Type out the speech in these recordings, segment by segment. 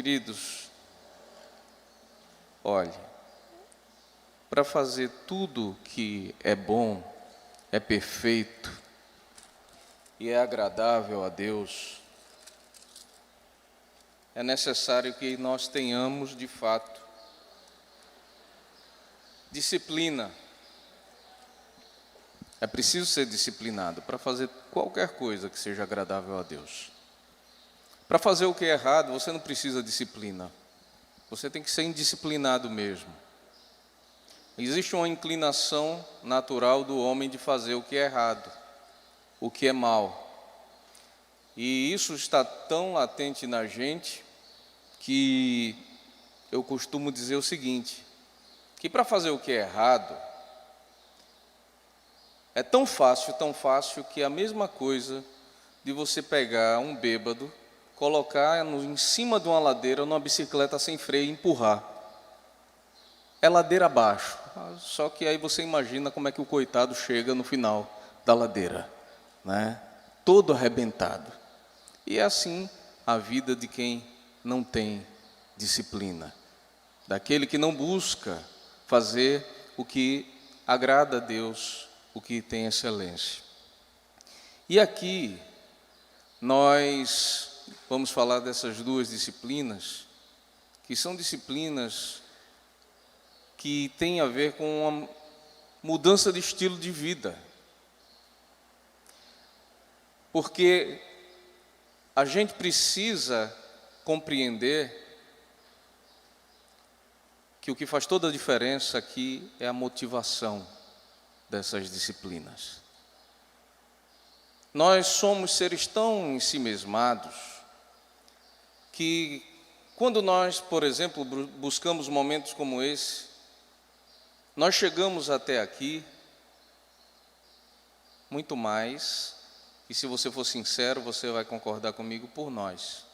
Queridos, olhe, para fazer tudo que é bom, é perfeito e é agradável a Deus, é necessário que nós tenhamos, de fato, disciplina. É preciso ser disciplinado para fazer qualquer coisa que seja agradável a Deus. Para fazer o que é errado, você não precisa de disciplina. Você tem que ser indisciplinado mesmo. Existe uma inclinação natural do homem de fazer o que é errado, o que é mal. E isso está tão latente na gente que eu costumo dizer o seguinte, que para fazer o que é errado, é tão fácil que é a mesma coisa de você pegar um bêbado, colocar em cima de uma ladeira, numa bicicleta sem freio e empurrar. É ladeira abaixo. Só que aí você imagina como é que o coitado chega no final da ladeira, né? Todo arrebentado. E é assim a vida de quem não tem disciplina. Daquele que não busca fazer o que agrada a Deus, o que tem excelência. E aqui nós vamos falar dessas duas disciplinas, que são disciplinas que têm a ver com uma mudança de estilo de vida. Porque a gente precisa compreender que o que faz toda a diferença aqui é a motivação dessas disciplinas. Nós somos seres tão ensimesmados que quando nós, por exemplo, buscamos momentos como esse, nós chegamos até aqui muito mais, e se você for sincero, você vai concordar comigo, por nós.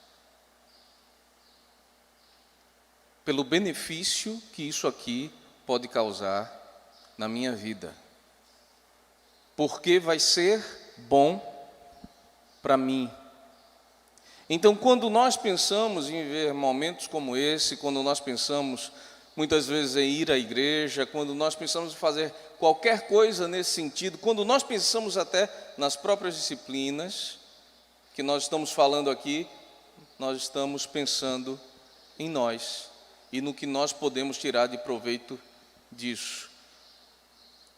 Pelo benefício que isso aqui pode causar na minha vida. Porque vai ser bom para mim. Então, quando nós pensamos em ver momentos como esse, quando nós pensamos muitas vezes em ir à igreja, quando nós pensamos em fazer qualquer coisa nesse sentido, quando nós pensamos até nas próprias disciplinas que nós estamos falando aqui, nós estamos pensando em nós e no que nós podemos tirar de proveito disso.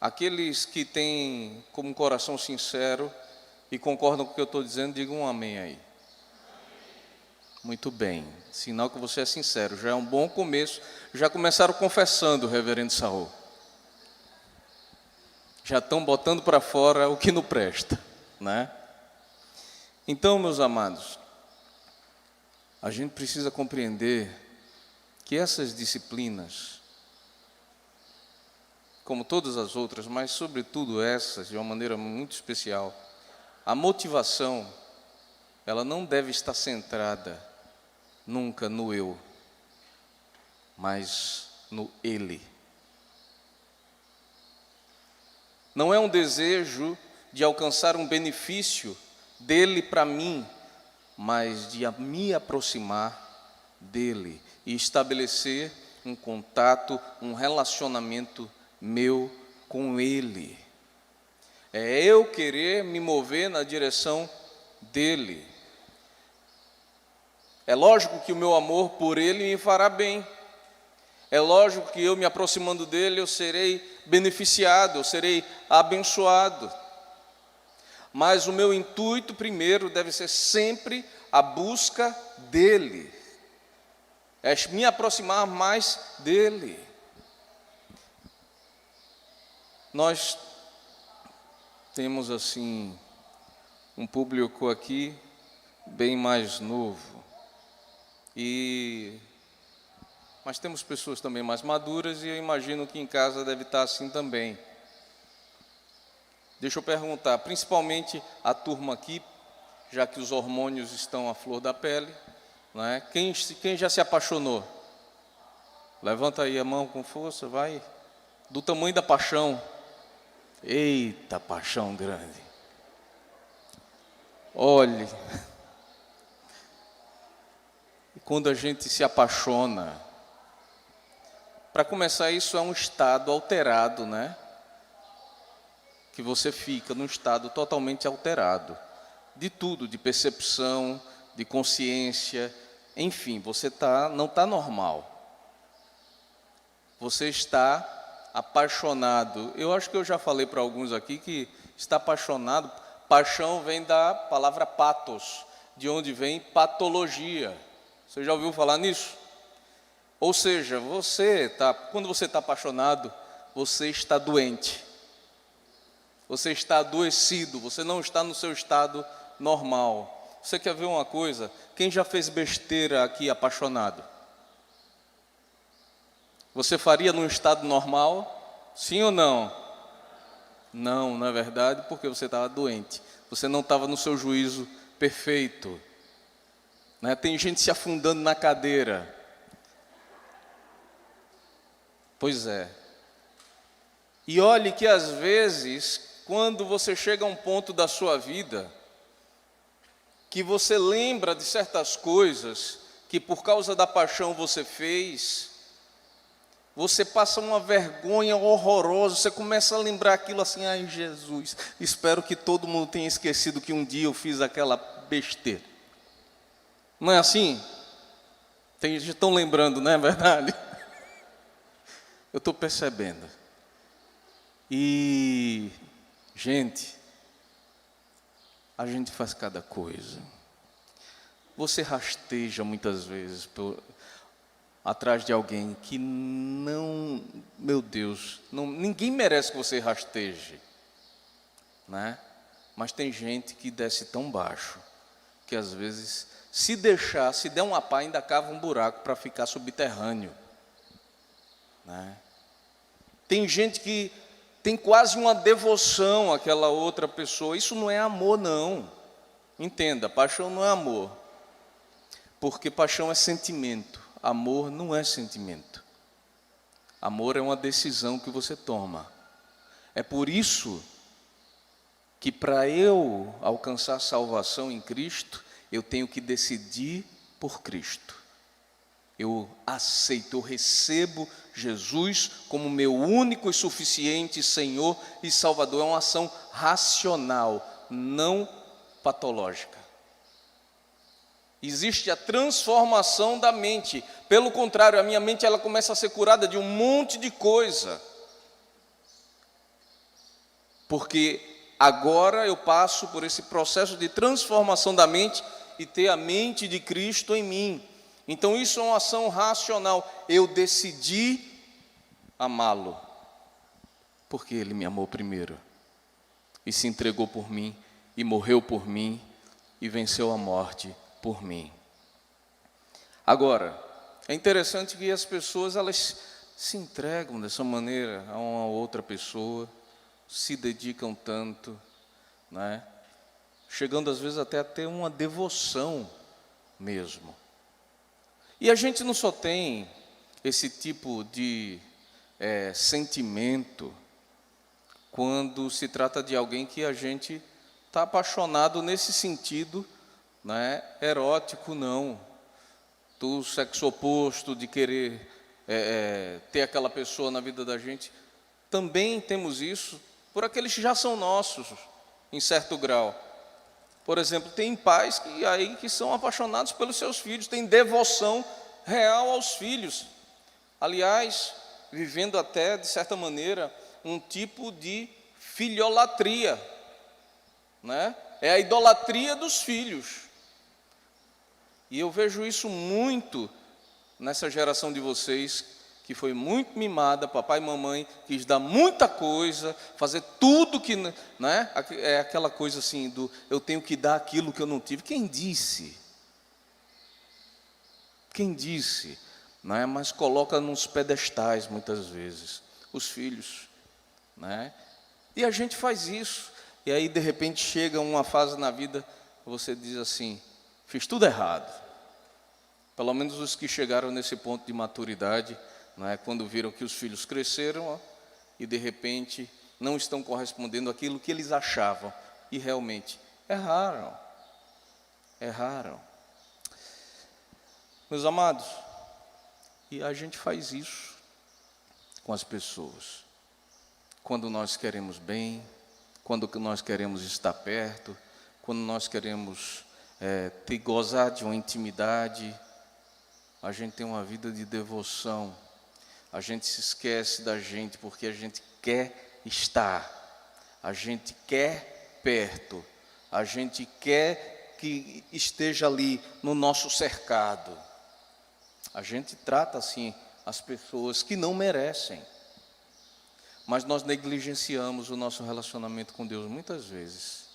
Aqueles que têm como um coração sincero e concordam com o que eu estou dizendo, digam um amém aí. Muito bem, sinal que você é sincero, já é um bom começo. Já começaram confessando, reverendo Saul. Já estão botando para fora o que não presta, né? Então, meus amados, a gente precisa compreender que essas disciplinas, como todas as outras, mas sobretudo essas, de uma maneira muito especial, a motivação, ela não deve estar centrada nunca no eu, mas no ele. Não é um desejo de alcançar um benefício dele para mim, mas de me aproximar dele e estabelecer um contato, um relacionamento meu com ele. É eu querer me mover na direção dele. É lógico que o meu amor por ele me fará bem. É lógico que eu me aproximando dele, eu serei beneficiado, eu serei abençoado. Mas o meu intuito primeiro deve ser sempre a busca dele. É me aproximar mais dele. Nós temos assim um público aqui bem mais novo. Mas temos pessoas também mais maduras e eu imagino que em casa deve estar assim também. Deixa eu perguntar, principalmente a turma aqui, já que os hormônios estão à flor da pele, não é? Quem já se apaixonou? Levanta aí a mão com força, vai. Do tamanho da paixão. Eita, paixão grande. Olhe. quando a gente se apaixona. Para começar, isso é um estado alterado, né? Que você fica num estado totalmente alterado. De tudo, de percepção, de consciência, enfim, você não está normal. Você está apaixonado. Eu acho que eu já falei para alguns aqui que está apaixonado. Paixão vem da palavra pathos, de onde vem patologia. Você já ouviu falar nisso? Ou seja, quando você está apaixonado, você está doente. Você está adoecido, você não está no seu estado normal. Você quer ver uma coisa? Quem já fez besteira aqui apaixonado? Você faria num estado normal? Sim ou não? Não, não é verdade, porque você estava doente. Você não estava no seu juízo perfeito. Né? Tem gente se afundando na cadeira. Pois é. E olhe que às vezes, quando você chega a um ponto da sua vida, que você lembra de certas coisas que por causa da paixão você fez, você passa uma vergonha horrorosa, você começa a lembrar aquilo assim, ai Jesus, espero que todo mundo tenha esquecido que um dia eu fiz aquela besteira. Não é assim? Tem gente que estão lembrando, não é verdade? Eu estou percebendo. E, gente, a gente faz cada coisa. Você rasteja muitas vezes atrás de alguém que não, meu Deus, ninguém merece que você rasteje, né? Mas tem gente que desce tão baixo, que às vezes, se der uma pá, ainda cava um buraco para ficar subterrâneo, né? Tem gente que tem quase uma devoção àquela outra pessoa. Isso não é amor, não. Entenda, paixão não é amor. Porque paixão é sentimento. Amor não é sentimento. Amor é uma decisão que você toma. É por isso que para eu alcançar salvação em Cristo, eu tenho que decidir por Cristo. Eu aceito, eu recebo Jesus como meu único e suficiente Senhor e Salvador. É uma ação racional, não patológica. Existe a transformação da mente. Pelo contrário, a minha mente ela começa a ser curada de um monte de coisa. Porque agora eu passo por esse processo de transformação da mente e ter a mente de Cristo em mim. Então isso é uma ação racional. Eu decidi amá-lo, porque Ele me amou primeiro, e se entregou por mim, e morreu por mim, e venceu a morte por mim. Agora, é interessante que as pessoas, elas se entregam dessa maneira a uma outra pessoa, se dedicam tanto, né? Chegando às vezes até a ter uma devoção mesmo. E a gente não só tem esse tipo de sentimento quando se trata de alguém que a gente está apaixonado nesse sentido, né, erótico, não, do sexo oposto, de querer ter aquela pessoa na vida da gente. Também temos isso por aqueles que já são nossos, em certo grau. Por exemplo, tem pais que são apaixonados pelos seus filhos, têm devoção real aos filhos. Aliás, vivendo até, de certa maneira, um tipo de filiolatria, né? É a idolatria dos filhos. E eu vejo isso muito nessa geração de vocês, que foi muito mimada, papai e mamãe quis dar muita coisa, fazer tudo que, né? É aquela coisa assim do eu tenho que dar aquilo que eu não tive. Quem disse? Quem disse? Né? Mas coloca nos pedestais muitas vezes os filhos, né? E a gente faz isso. E aí de repente chega uma fase na vida, você diz assim: fiz tudo errado. Pelo menos os que chegaram nesse ponto de maturidade, né, quando viram que os filhos cresceram e de repente não estão correspondendo àquilo que eles achavam e realmente erraram. Meus amados, e a gente faz isso com as pessoas. Quando nós queremos bem, quando nós queremos estar perto, quando nós queremos gozar de uma intimidade, a gente tem uma vida de devoção. A gente se esquece da gente porque a gente quer estar, a gente quer perto, a gente quer que esteja ali no nosso cercado. A gente trata assim as pessoas que não merecem, mas nós negligenciamos o nosso relacionamento com Deus muitas vezes.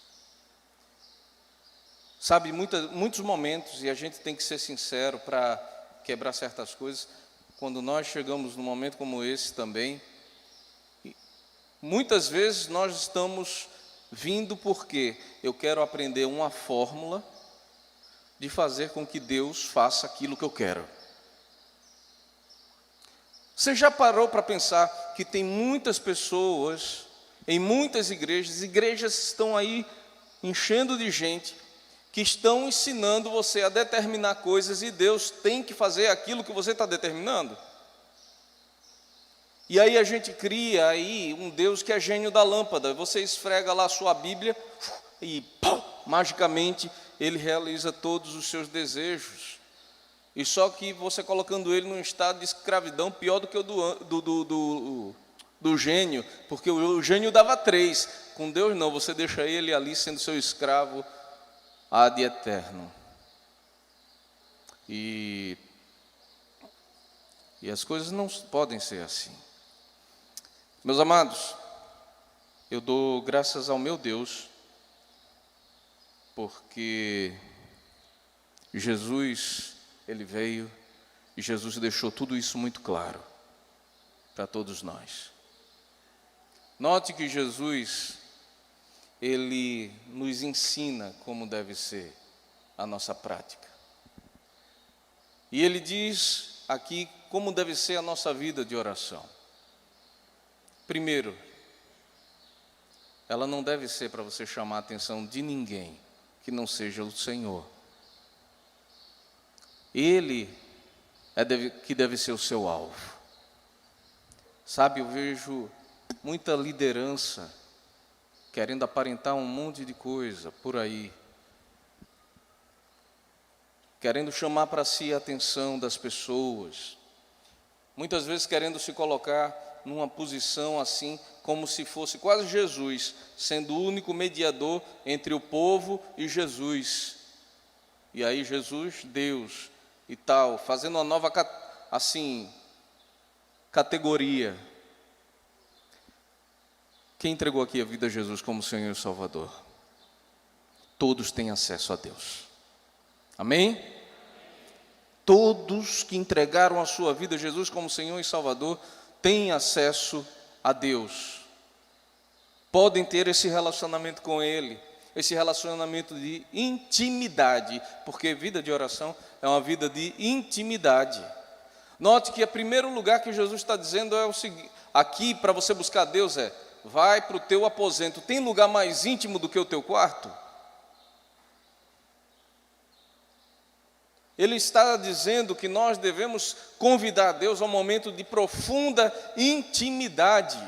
Sabe, muitos momentos, e a gente tem que ser sincero para quebrar certas coisas, quando nós chegamos num momento como esse também, muitas vezes nós estamos vindo porque eu quero aprender uma fórmula de fazer com que Deus faça aquilo que eu quero. Você já parou para pensar que tem muitas pessoas, em muitas igrejas estão aí enchendo de gente, que estão ensinando você a determinar coisas e Deus tem que fazer aquilo que você está determinando? E aí a gente cria aí um Deus que é gênio da lâmpada. Você esfrega lá a sua Bíblia e magicamente Ele realiza todos os seus desejos. E só que você colocando Ele num estado de escravidão pior do que o do gênio, porque o gênio dava 3, com Deus não, você deixa Ele ali sendo seu escravo ad eterno. E as coisas não podem ser assim. Meus amados, eu dou graças ao meu Deus, porque Jesus, Ele veio e Jesus deixou tudo isso muito claro para todos nós. Note que Jesus, Ele nos ensina como deve ser a nossa prática. E Ele diz aqui como deve ser a nossa vida de oração. Primeiro, ela não deve ser para você chamar a atenção de ninguém que não seja o Senhor. Ele que deve ser o seu alvo. Sabe, eu vejo muita liderança querendo aparentar um monte de coisa por aí, querendo chamar para si a atenção das pessoas, muitas vezes querendo se colocar numa posição assim, como se fosse quase Jesus, sendo o único mediador entre o povo e Jesus. E aí Jesus, Deus e tal, fazendo uma nova assim categoria. Quem entregou aqui a vida a Jesus como Senhor e Salvador? Todos têm acesso a Deus. Amém? Todos que entregaram a sua vida a Jesus como Senhor e Salvador têm acesso a Deus. Podem ter esse relacionamento com Ele, esse relacionamento de intimidade, porque vida de oração é uma vida de intimidade. Note que o primeiro lugar que Jesus está dizendo é o seguinte, aqui para você buscar Deus vai para o teu aposento. Tem lugar mais íntimo do que o teu quarto? Ele está dizendo que nós devemos convidar Deus a um momento de profunda intimidade,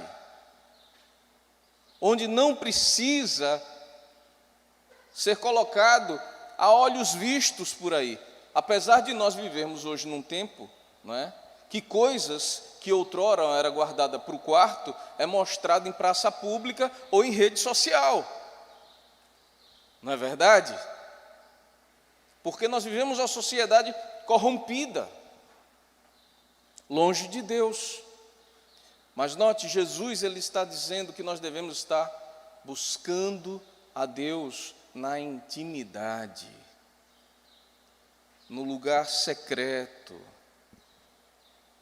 onde não precisa ser colocado a olhos vistos por aí. Apesar de nós vivermos hoje num tempo, não é, que coisas que outrora era guardada para o quarto é mostrada em praça pública ou em rede social. Não é verdade? Porque nós vivemos uma sociedade corrompida, longe de Deus. Mas note, Jesus ele está dizendo que nós devemos estar buscando a Deus na intimidade, no lugar secreto.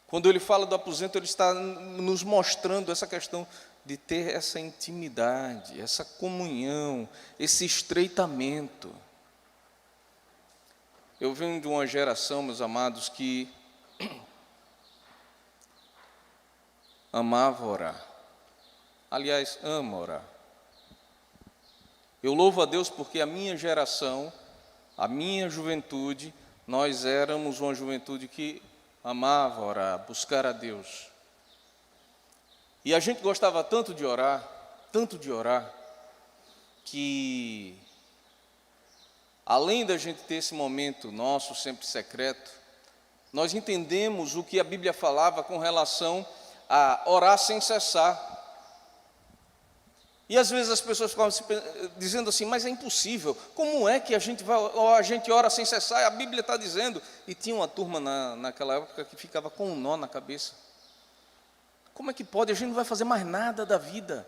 Quando ele fala do aposento, ele está nos mostrando essa questão de ter essa intimidade, essa comunhão, esse estreitamento. Eu venho de uma geração, meus amados, que amava orar. Aliás, ama orar. Eu louvo a Deus porque a minha geração, a minha juventude, nós éramos uma juventude que amava orar, buscar a Deus. E a gente gostava tanto de orar, que além da gente ter esse momento nosso sempre secreto, nós entendemos o que a Bíblia falava com relação a orar sem cessar. E às vezes as pessoas ficavam dizendo assim, mas é impossível, como é que a gente ora sem cessar? A Bíblia está dizendo, e tinha uma turma naquela época que ficava com um nó na cabeça. Como é que pode? A gente não vai fazer mais nada da vida.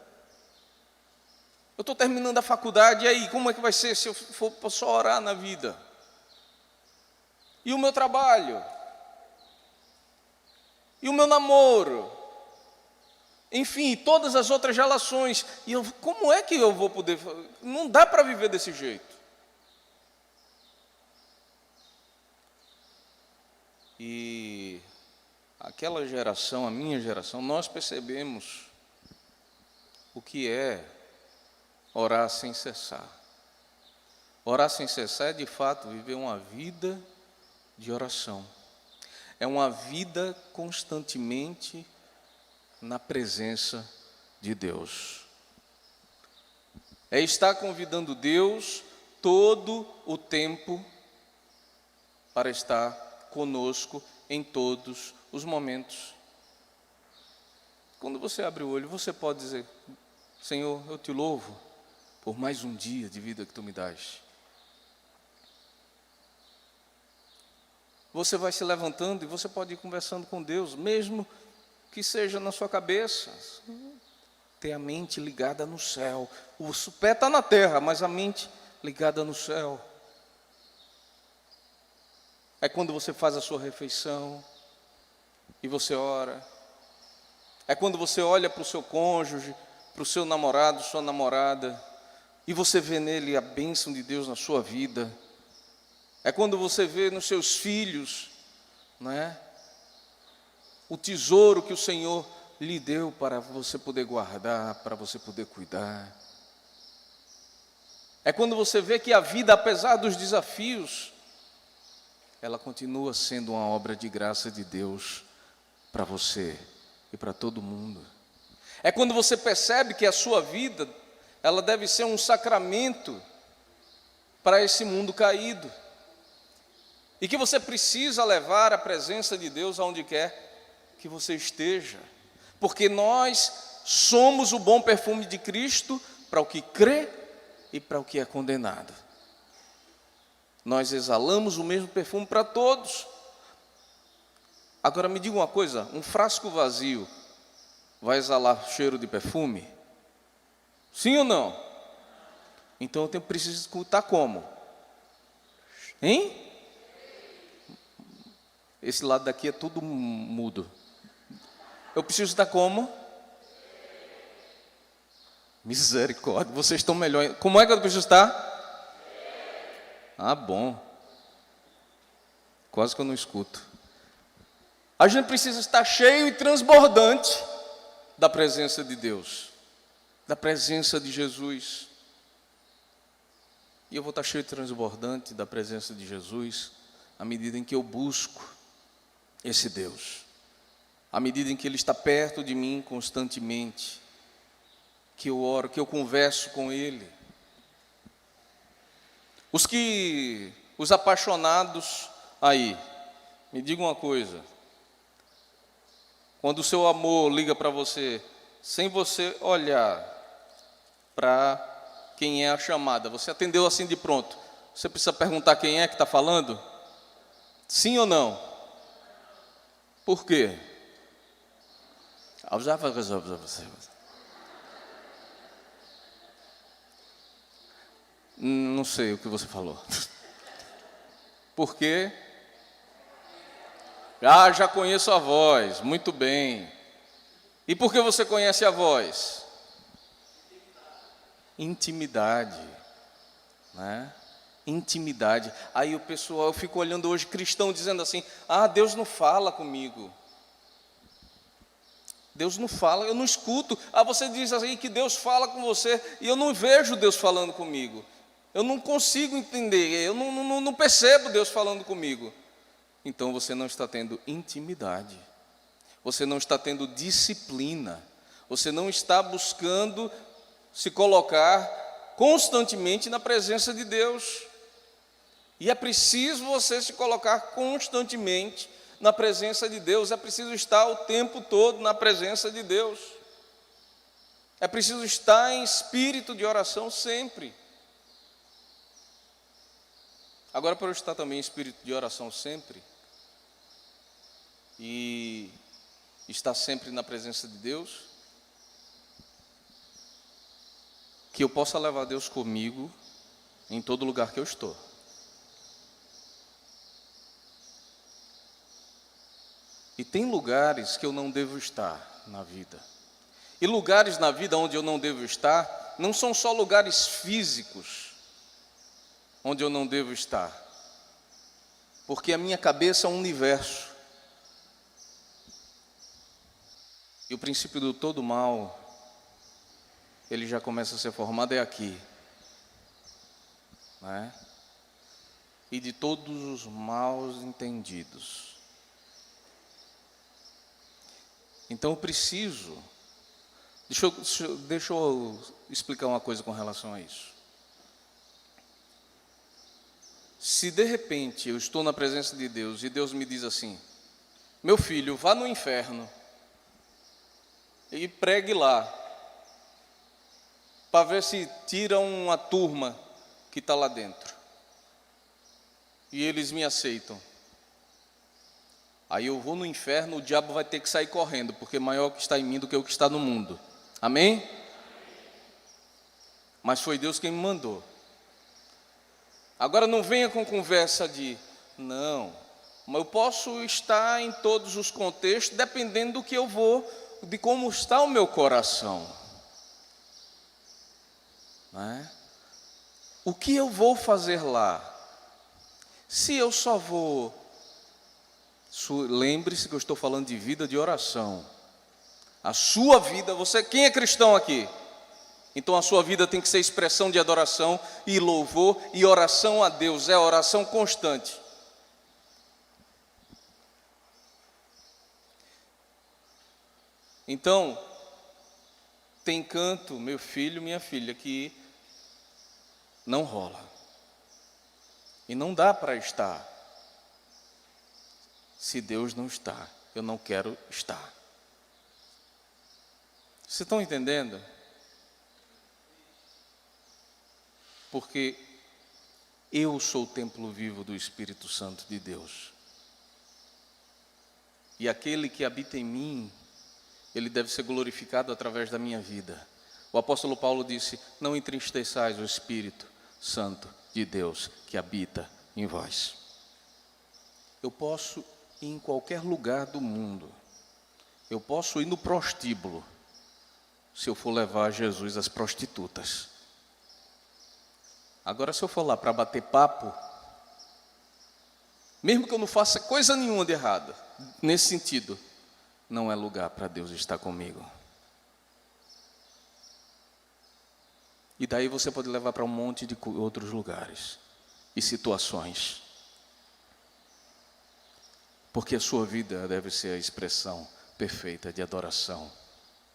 Eu estou terminando a faculdade, e aí, como é que vai ser se eu for só orar na vida? E o meu trabalho? E o meu namoro? Enfim, todas as outras relações. E como é que eu vou poder? Não dá para viver desse jeito. E aquela geração, a minha geração, nós percebemos o que é orar sem cessar. Orar sem cessar é, de fato, viver uma vida de oração. É uma vida constantemente na presença de Deus. É estar convidando Deus todo o tempo para estar conosco em todos os momentos. Quando você abre o olho, você pode dizer, Senhor, eu te louvo por mais um dia de vida que tu me dás. Você vai se levantando e você pode ir conversando com Deus, mesmo que seja na sua cabeça. Ter a mente ligada no céu. O pé está na terra, mas a mente ligada no céu. É quando você faz a sua refeição e você ora. É quando você olha para o seu cônjuge, para o seu namorado, sua namorada, e você vê nele a bênção de Deus na sua vida. É quando você vê nos seus filhos, não é? O tesouro que o Senhor lhe deu para você poder guardar, para você poder cuidar. É quando você vê que a vida, apesar dos desafios, ela continua sendo uma obra de graça de Deus para você e para todo mundo. É quando você percebe que a sua vida, ela deve ser um sacramento para esse mundo caído. E que você precisa levar a presença de Deus aonde quer que você esteja, porque nós somos o bom perfume de Cristo para o que crê e para o que é condenado. Nós exalamos o mesmo perfume para todos. Agora me diga uma coisa, um frasco vazio vai exalar cheiro de perfume? Sim ou não? Então eu preciso escutar como? Hein? Esse lado daqui é tudo mudo. Eu preciso estar como? Misericórdia, vocês estão melhor. Como é que eu preciso estar? Ah, bom. Quase que eu não escuto. A gente precisa estar cheio e transbordante da presença de Deus, da presença de Jesus. E eu vou estar cheio e transbordante da presença de Jesus à medida em que eu busco esse Deus. À medida em que Ele está perto de mim constantemente, que eu oro, que eu converso com Ele. Os apaixonados aí, me digam uma coisa. Quando o seu amor liga para você, sem você olhar para quem é a chamada, você atendeu assim de pronto, você precisa perguntar quem é que está falando? Sim ou não? Por quê? Não sei o que você falou. Por quê? Ah, já conheço a voz, muito bem. E por que você conhece a voz? Intimidade, né? Intimidade. Aí o pessoal, eu fico olhando hoje cristão dizendo assim, ah, Deus não fala comigo. Deus não fala, eu não escuto. Ah, você diz assim que Deus fala com você e eu não vejo Deus falando comigo. Eu não consigo entender, eu não percebo Deus falando comigo. Então você não está tendo intimidade, você não está tendo disciplina, você não está buscando se colocar constantemente na presença de Deus. E é preciso você se colocar constantemente na presença de Deus, é preciso estar o tempo todo na presença de Deus. É preciso estar em espírito de oração sempre. Agora, para eu estar também em espírito de oração sempre, e estar sempre na presença de Deus, que eu possa levar Deus comigo em todo lugar que eu estou. E tem lugares que eu não devo estar na vida. E lugares na vida onde eu não devo estar, não são só lugares físicos onde eu não devo estar. Porque a minha cabeça é um universo. E o princípio do todo mal, ele já começa a ser formado aqui, né? E de todos os maus entendidos. Então eu preciso, deixa eu explicar uma coisa com relação a isso. Se de repente eu estou na presença de Deus e Deus me diz assim: meu filho, vá no inferno e pregue lá, para ver se tira uma turma que está lá dentro, e eles me aceitam. Aí eu vou no inferno, o diabo vai ter que sair correndo, porque maior que está em mim do que o que está no mundo. Amém? Mas foi Deus quem me mandou. Agora não venha com conversa de, não, mas eu posso estar em todos os contextos, dependendo do que eu vou, de como está o meu coração. Não é? O que eu vou fazer lá? Se eu só vou... Lembre-se que eu estou falando de vida de oração. A sua vida, quem é cristão aqui? Então a sua vida tem que ser expressão de adoração e louvor e oração a Deus, é oração constante. Então, tem canto, meu filho, minha filha, que não rola. E não dá para estar. Se Deus não está, eu não quero estar. Vocês estão entendendo? Porque eu sou o templo vivo do Espírito Santo de Deus. E aquele que habita em mim, ele deve ser glorificado através da minha vida. O apóstolo Paulo disse: não entristeçais o Espírito Santo de Deus que habita em vós. Eu posso ir em qualquer lugar do mundo. Eu posso ir no prostíbulo, se eu for levar Jesus às prostitutas. Agora, se eu for lá para bater papo, mesmo que eu não faça coisa nenhuma de errada, nesse sentido, não é lugar para Deus estar comigo. E daí você pode levar para um monte de outros lugares e situações. Porque a sua vida deve ser a expressão perfeita de adoração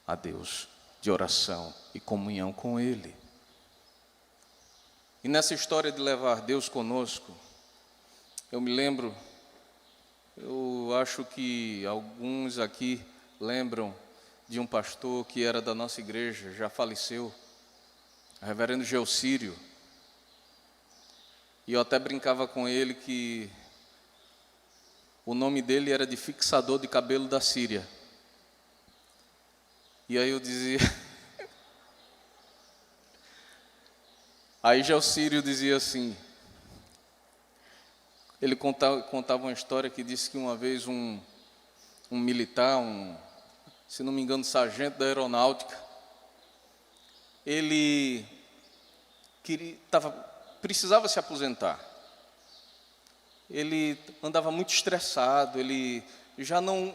a Deus, de oração e comunhão com Ele. E nessa história de levar Deus conosco, eu me lembro, eu acho que alguns aqui lembram de um pastor que era da nossa igreja, já faleceu, o reverendo Geocírio. E eu até brincava com ele que o nome dele era de fixador de cabelo da Síria. E aí eu dizia... Aí Geocírio dizia assim... Ele contava uma história que disse que uma vez um militar, se não me engano, sargento da aeronáutica, ele precisava se aposentar. Ele andava muito estressado, ele já não,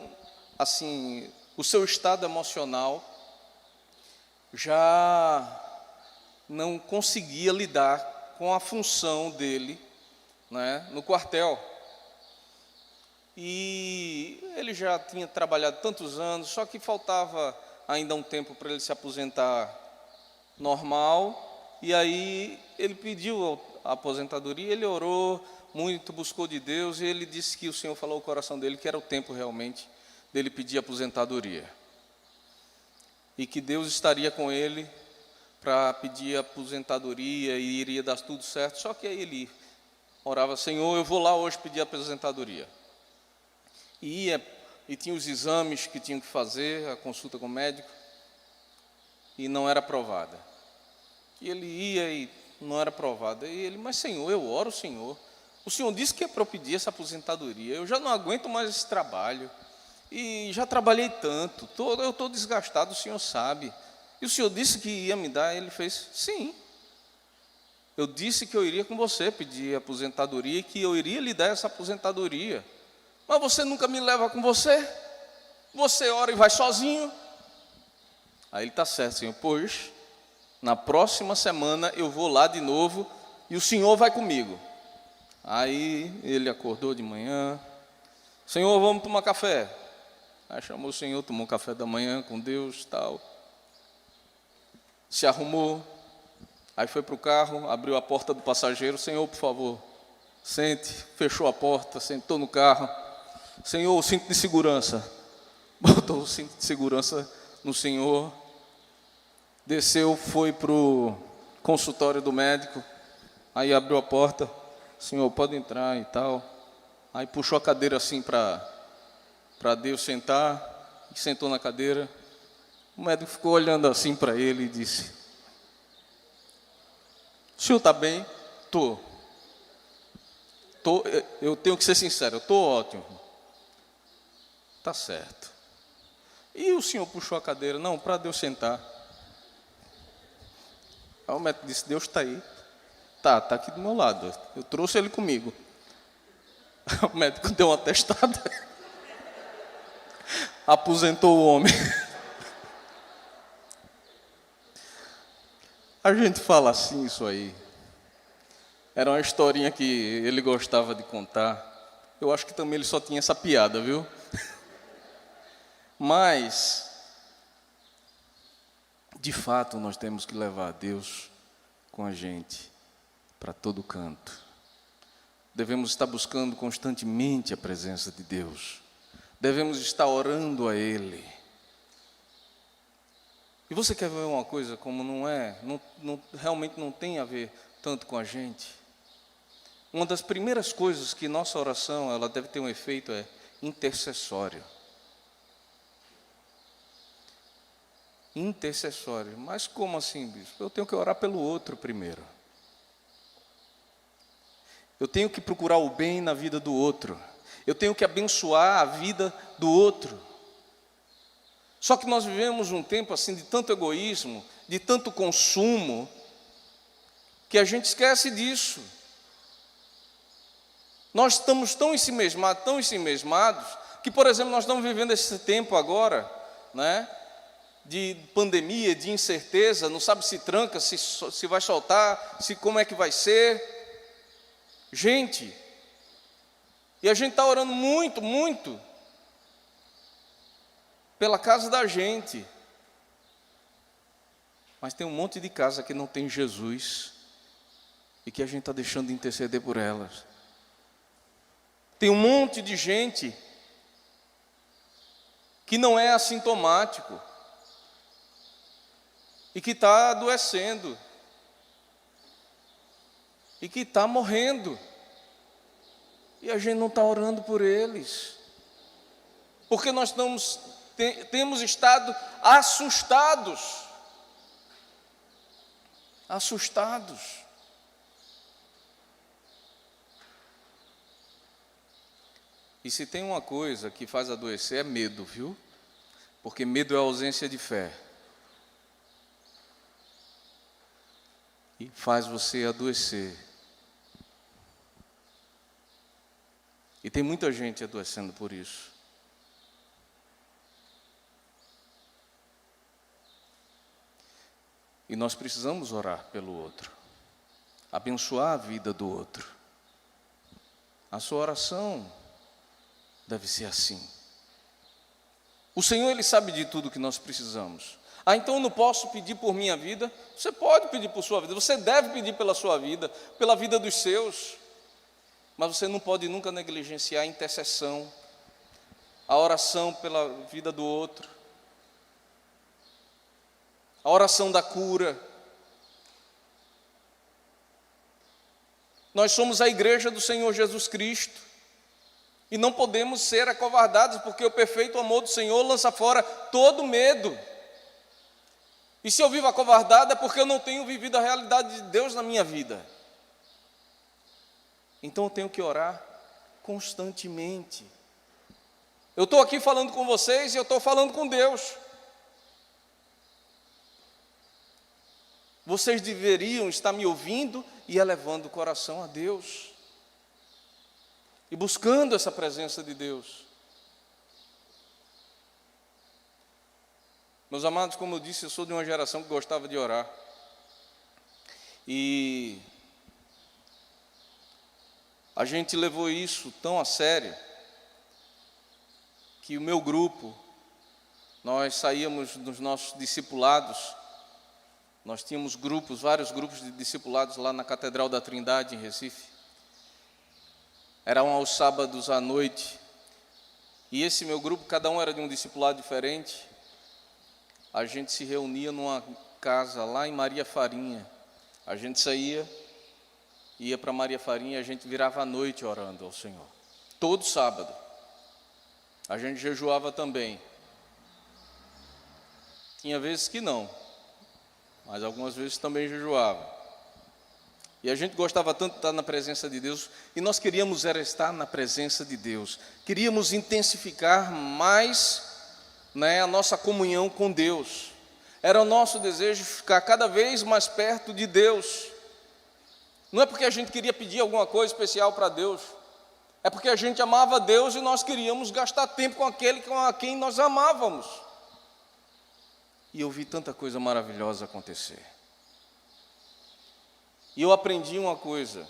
assim, o seu estado emocional já não conseguia lidar com a função dele, né, no quartel. E ele já tinha trabalhado tantos anos, só que faltava ainda um tempo para ele se aposentar normal. E aí ele pediu a aposentadoria, ele orou muito, buscou de Deus, e ele disse que o Senhor falou ao coração dele que era o tempo realmente dele pedir aposentadoria. E que Deus estaria com ele para pedir aposentadoria e iria dar tudo certo. Só que aí ele orava: Senhor, eu vou lá hoje pedir aposentadoria. E ia, e tinha os exames que tinham que fazer, a consulta com o médico, e não era aprovada. E ele ia e não era aprovada. E ele: mas Senhor, eu oro, Senhor. O Senhor disse que é para eu pedir essa aposentadoria. Eu já não aguento mais esse trabalho. E já trabalhei tanto, eu estou desgastado, o Senhor sabe. E o Senhor disse que ia me dar. Ele fez: sim. Eu disse que eu iria com você pedir aposentadoria e que eu iria lhe dar essa aposentadoria. Mas você nunca me leva com você? Você ora e vai sozinho? Aí ele: está certo, Senhor. Pois, na próxima semana eu vou lá de novo e o Senhor vai comigo. Aí ele acordou de manhã: Senhor, vamos tomar café. Aí chamou o Senhor, tomou café da manhã com Deus, tal. Se arrumou. Aí foi para o carro, abriu a porta do passageiro: Senhor, por favor, sente. Fechou a porta, sentou no carro. Senhor, o cinto de segurança. Botou o cinto de segurança no Senhor. Desceu, foi para o consultório do médico. Aí abriu a porta: Senhor, pode entrar e tal. Aí puxou a cadeira assim para Deus sentar, e sentou na cadeira. O médico ficou olhando assim para ele e disse: o senhor está bem? Estou. Eu tenho que ser sincero, eu estou ótimo. Está certo. E o senhor puxou a cadeira? Não, para Deus sentar. Aí o médico disse: Deus está aí. Está aqui do meu lado, eu trouxe ele comigo. O médico deu uma testada, aposentou o homem. A gente fala assim, isso aí. Era uma historinha que ele gostava de contar. Eu acho que também ele só tinha essa piada, viu? Mas, de fato, nós temos que levar a Deus com a gente para todo canto. Devemos estar buscando constantemente a presença de Deus. Devemos estar orando a Ele. E você quer ver uma coisa como realmente não tem a ver tanto com a gente? Uma das primeiras coisas que nossa oração ela deve ter um efeito é intercessório. Intercessório. Mas como assim, bispo? Eu tenho que orar pelo outro primeiro. Eu tenho que procurar o bem na vida do outro. Eu tenho que abençoar a vida do outro. Só que nós vivemos um tempo assim de tanto egoísmo, de tanto consumo, que a gente esquece disso. Nós estamos tão ensimesmados, que, por exemplo, nós estamos vivendo esse tempo agora, né, de pandemia, de incerteza, não sabe se tranca, se vai soltar, como é que vai ser. Gente, e a gente está orando muito, muito, pela casa da gente. Mas tem um monte de casa que não tem Jesus e que a gente está deixando de interceder por elas. Tem um monte de gente que não é assintomático e que está adoecendo e que está morrendo. E a gente não está orando por eles. Porque nós temos estado assustados. Assustados. E se tem uma coisa que faz adoecer é medo, viu? Porque medo é a ausência de fé. E faz você adoecer. E tem muita gente adoecendo por isso. E nós precisamos orar pelo outro. abençoar a vida do outro. A sua oração deve ser assim. O Senhor, Ele sabe de tudo que nós precisamos. Então eu não posso pedir por minha vida? Você pode pedir por sua vida, você deve pedir pela sua vida, pela vida dos seus, mas você não pode nunca negligenciar a intercessão, a oração pela vida do outro, a oração da cura. Nós somos a igreja do Senhor Jesus Cristo e não podemos ser acovardados, porque o perfeito amor do Senhor lança fora todo medo. E se eu vivo acovardado é porque eu não tenho vivido a realidade de Deus na minha vida. Então eu tenho que orar constantemente. Eu estou aqui falando com vocês e eu estou falando com Deus. Vocês deveriam estar me ouvindo e elevando o coração a Deus. E buscando essa presença de Deus. Meus amados, como eu disse, eu sou de uma geração que gostava de orar. E a gente levou isso tão a sério, que o meu grupo, nós saíamos dos nossos discipulados, nós tínhamos grupos, vários grupos de discipulados lá na Catedral da Trindade, em Recife. Eram aos sábados à noite. E esse meu grupo, cada um era de um discipulado diferente. A gente se reunia numa casa lá em Maria Farinha. A gente saía, ia para Maria Farinha e a gente virava a noite orando ao Senhor. Todo sábado. A gente jejuava também. Tinha vezes que não, mas algumas vezes também jejuava. E a gente gostava tanto de estar na presença de Deus, e nós queríamos era estar na presença de Deus. Queríamos intensificar mais, a nossa comunhão com Deus. Era o nosso desejo ficar cada vez mais perto de Deus. Não é porque a gente queria pedir alguma coisa especial para Deus, é porque a gente amava Deus e nós queríamos gastar tempo com aquele a quem nós amávamos. E eu vi tanta coisa maravilhosa acontecer. E eu aprendi uma coisa,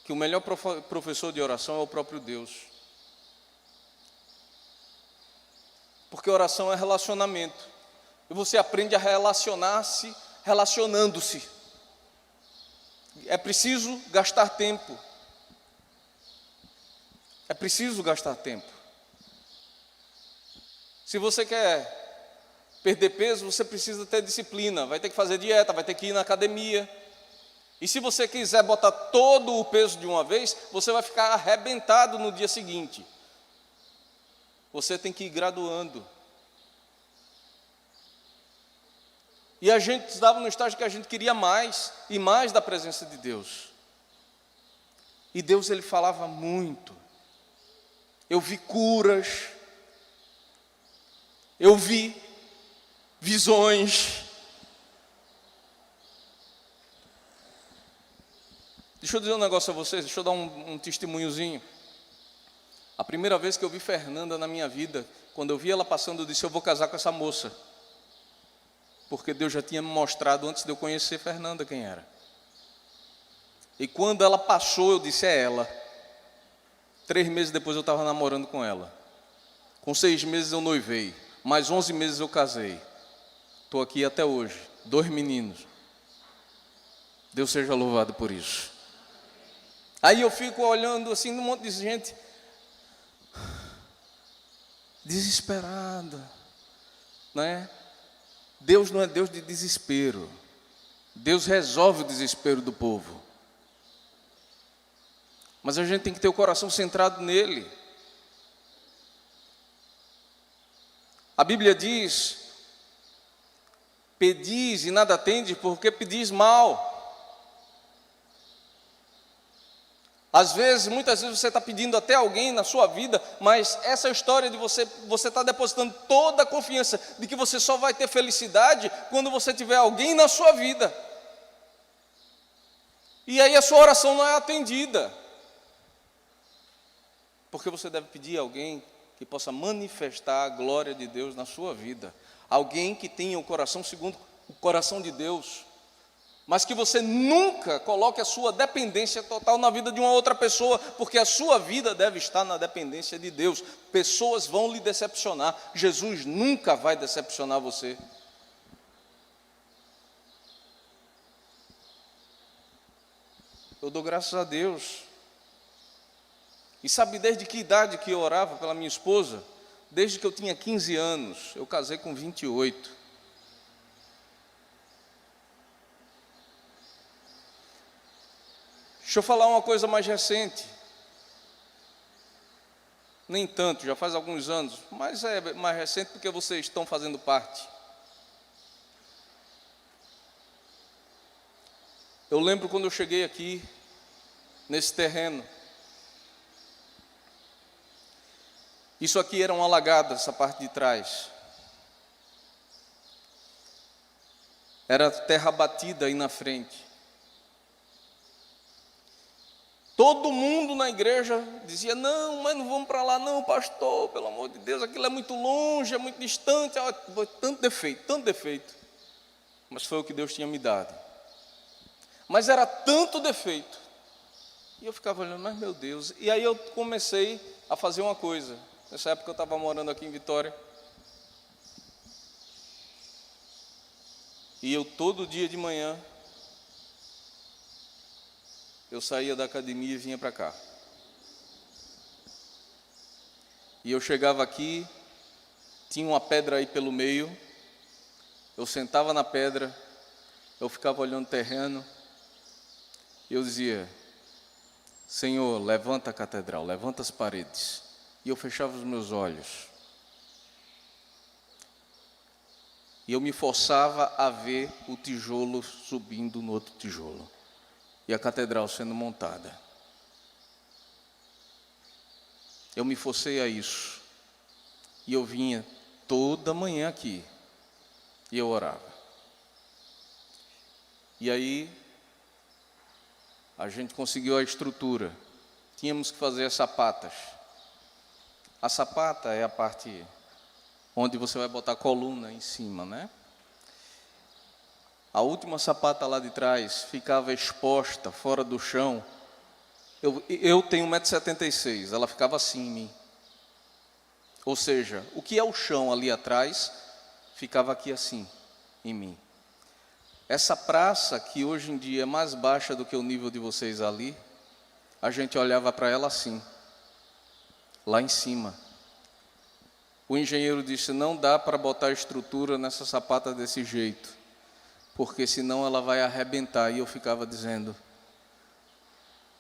que o melhor professor de oração é o próprio Deus. Porque oração é relacionamento. E você aprende a relacionar-se relacionando-se. É preciso gastar tempo. É preciso gastar tempo. Se você quer perder peso, você precisa ter disciplina. Vai ter que fazer dieta, vai ter que ir na academia. E se você quiser botar todo o peso de uma vez, você vai ficar arrebentado no dia seguinte. Você tem que ir graduando. E a gente estava no estágio que a gente queria mais e mais da presença de Deus. E Deus, Ele falava muito. Eu vi curas. Eu vi visões. Deixa eu dizer um negócio a vocês, deixa eu dar um testemunhozinho. A primeira vez que eu vi Fernanda na minha vida, quando eu vi ela passando, eu disse, eu vou casar com essa moça. Porque Deus já tinha me mostrado antes de eu conhecer Fernanda quem era. E quando ela passou, eu disse, é ela. 3 meses depois eu estava namorando com ela. Com 6 meses eu noivei. Mais 11 meses eu casei. Estou aqui até hoje. 2 meninos. Deus seja louvado por isso. Aí eu fico olhando assim, num monte de gente desesperada, né? Deus não é Deus de desespero. Deus resolve o desespero do povo. Mas a gente tem que ter o coração centrado nele. A Bíblia diz, pedis e nada tendes, porque pedis mal. Às vezes, muitas vezes você está pedindo até alguém na sua vida, mas essa história de você está depositando toda a confiança de que você só vai ter felicidade quando você tiver alguém na sua vida. E aí a sua oração não é atendida. Porque você deve pedir a alguém que possa manifestar a glória de Deus na sua vida. Alguém que tenha o coração segundo o coração de Deus. Mas que você nunca coloque a sua dependência total na vida de uma outra pessoa, porque a sua vida deve estar na dependência de Deus. Pessoas vão lhe decepcionar, Jesus nunca vai decepcionar você. Eu dou graças a Deus. E sabe desde que idade que eu orava pela minha esposa? Desde que eu tinha 15 anos, eu casei com 28. Deixa eu falar uma coisa mais recente. Nem tanto, já faz alguns anos, mas é mais recente porque vocês estão fazendo parte. Eu lembro quando eu cheguei aqui, nesse terreno. Isso aqui era uma alagada, essa parte de trás. Era terra batida aí na frente. Todo mundo na igreja dizia, não, mas não vamos para lá não, pastor, pelo amor de Deus, aquilo é muito longe, é muito distante, tanto defeito. Mas foi o que Deus tinha me dado. Mas era tanto defeito. E eu ficava olhando, mas meu Deus. E aí eu comecei a fazer uma coisa. Nessa época eu estava morando aqui em Vitória. E eu todo dia de manhã, eu saía da academia e vinha para cá. E eu chegava aqui, tinha uma pedra aí pelo meio, eu sentava na pedra, eu ficava olhando o terreno, e eu dizia, Senhor, levanta a catedral, levanta as paredes. E eu fechava os meus olhos. E eu me forçava a ver o tijolo subindo no outro tijolo. E a catedral sendo montada. Eu me forcei a isso. E eu vinha toda manhã aqui. E eu orava. E aí, a gente conseguiu a estrutura. Tínhamos que fazer as sapatas. A sapata é a parte onde você vai botar a coluna em cima, né? A última sapata lá de trás ficava exposta, fora do chão. Eu tenho 1,76 m, ela ficava assim em mim. Ou seja, o que é o chão ali atrás, ficava aqui assim, em mim. Essa praça, que hoje em dia é mais baixa do que o nível de vocês ali, a gente olhava para ela assim, lá em cima. O engenheiro disse, não dá para botar estrutura nessa sapata desse jeito, porque senão ela vai arrebentar. E eu ficava dizendo,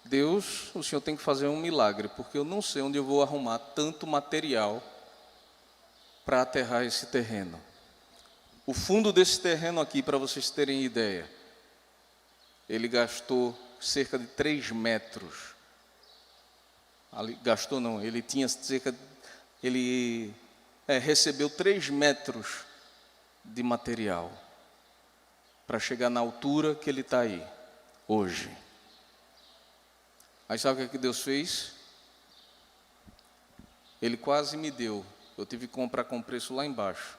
Deus, o Senhor tem que fazer um milagre, porque eu não sei onde eu vou arrumar tanto material para aterrar esse terreno. O fundo desse terreno aqui, para vocês terem ideia, ele gastou cerca de 3 metros. Gastou não, ele tinha cerca de, recebeu 3 metros de material para chegar na altura que ele está aí, hoje. Aí sabe o que Deus fez? Ele quase me deu. Eu tive que comprar com preço lá embaixo,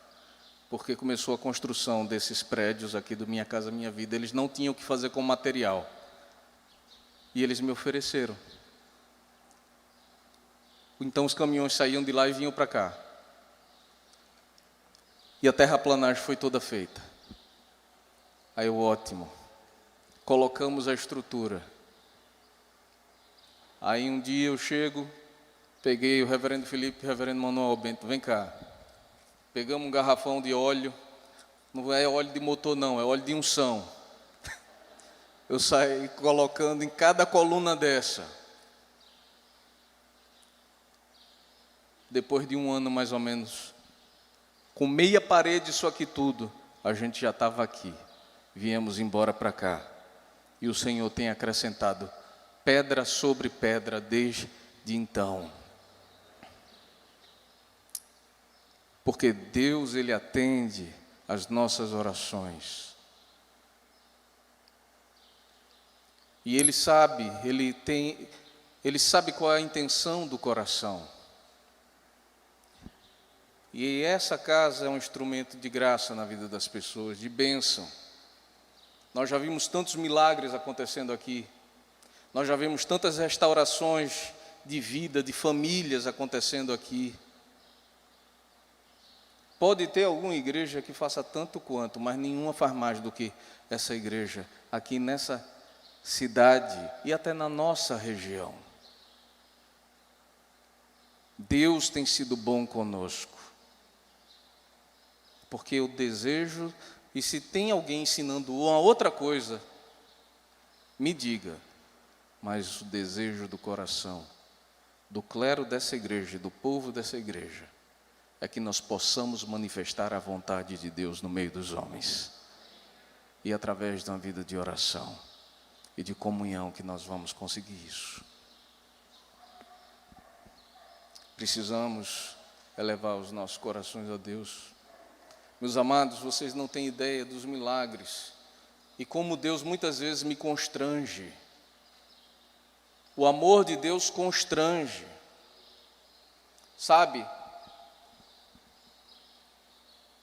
porque começou a construção desses prédios aqui do Minha Casa Minha Vida. Eles não tinham o que fazer com material. E eles me ofereceram. Então os caminhões saíam de lá e vinham para cá. E a terraplanagem foi toda feita. Aí ótimo. Colocamos a estrutura. Aí um dia eu chego, peguei o reverendo Felipe e o reverendo Manuel Bento, vem cá. Pegamos um garrafão de óleo, não é óleo de motor não, é óleo de unção. Eu saí colocando em cada coluna dessa. Depois de um ano mais ou menos, com meia parede isso aqui tudo, a gente já estava aqui. Viemos embora para cá. E o Senhor tem acrescentado pedra sobre pedra desde então. Porque Deus, Ele atende as nossas orações. E Ele sabe, Ele sabe qual é a intenção do coração. E essa casa é um instrumento de graça na vida das pessoas, de bênção. Nós já vimos tantos milagres acontecendo aqui. Nós já vimos tantas restaurações de vida, de famílias acontecendo aqui. Pode ter alguma igreja que faça tanto quanto, mas nenhuma faz mais do que essa igreja aqui nessa cidade e até na nossa região. Deus tem sido bom conosco, porque eu desejo, e se tem alguém ensinando uma outra coisa, me diga, mas o desejo do coração, do clero dessa igreja, do povo dessa igreja, é que nós possamos manifestar a vontade de Deus no meio dos homens, e através de uma vida de oração e de comunhão que nós vamos conseguir isso. Precisamos elevar os nossos corações a Deus. Meus amados, vocês não têm ideia dos milagres e como Deus muitas vezes me constrange. O amor de Deus constrange. Sabe,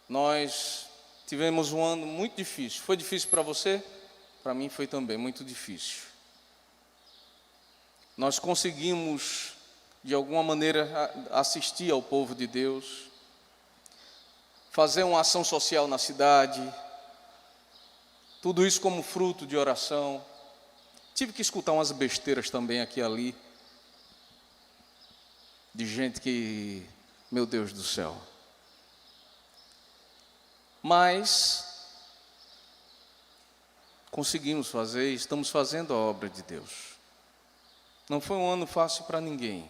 nós tivemos um ano muito difícil. Foi difícil para você? Para mim foi também muito difícil. Nós conseguimos, de alguma maneira, assistir ao povo de Deus, fazer uma ação social na cidade, tudo isso como fruto de oração. Tive que escutar umas besteiras também aqui e ali, de gente que, meu Deus do céu. Mas conseguimos fazer, estamos fazendo a obra de Deus. Não foi um ano fácil para ninguém,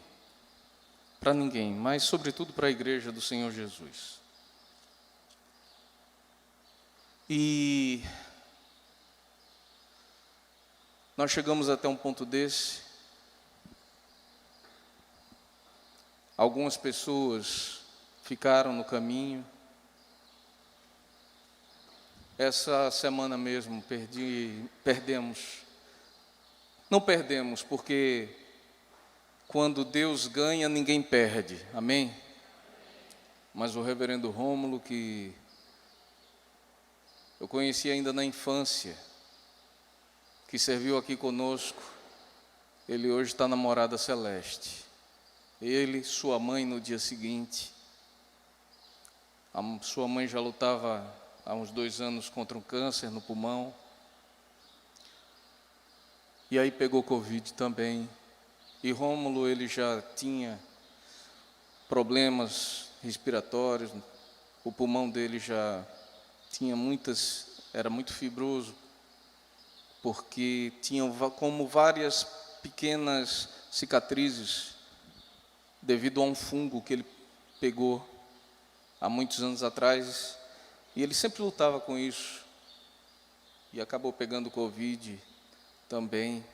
mas sobretudo para a igreja do Senhor Jesus. E nós chegamos até um ponto desse. Algumas pessoas ficaram no caminho. Essa semana mesmo não perdemos, porque quando Deus ganha, ninguém perde, amém? Mas o reverendo Rômulo, que eu conheci ainda na infância, que serviu aqui conosco, ele hoje está na morada celeste. Ele, sua mãe no dia seguinte, sua mãe já lutava há uns 2 anos contra um câncer no pulmão, e aí pegou Covid também. E Rômulo, ele já tinha problemas respiratórios, o pulmão dele já tinha era muito fibroso, porque tinha como várias pequenas cicatrizes, devido a um fungo que ele pegou há muitos anos atrás, e ele sempre lutava com isso, e acabou pegando Covid também,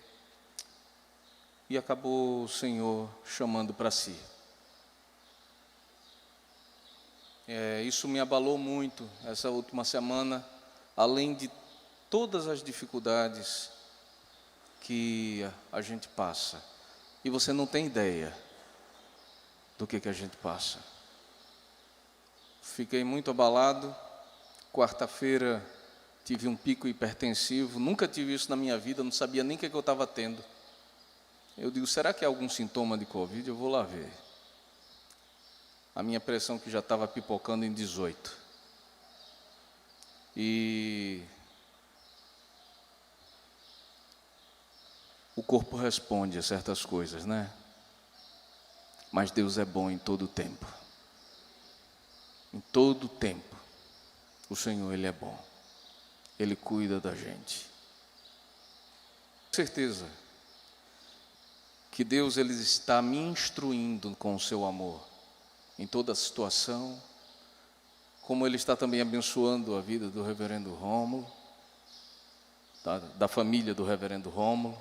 e acabou o Senhor chamando para si. Isso me abalou muito essa última semana, além de todas as dificuldades que a gente passa. E você não tem ideia do que a gente passa. Fiquei muito abalado. Quarta-feira tive um pico hipertensivo. Nunca tive isso na minha vida, não sabia nem o que eu estava tendo. Eu digo, será que é algum sintoma de Covid? Eu vou lá ver. A minha pressão que já estava pipocando em 18. E o corpo responde a certas coisas, né? Mas Deus é bom em todo o tempo. Em todo o tempo. O Senhor, Ele é bom. Ele cuida da gente. Com certeza que Deus, Ele está me instruindo com o seu amor em toda a situação, como Ele está também abençoando a vida do reverendo Rômulo, da família do reverendo Rômulo,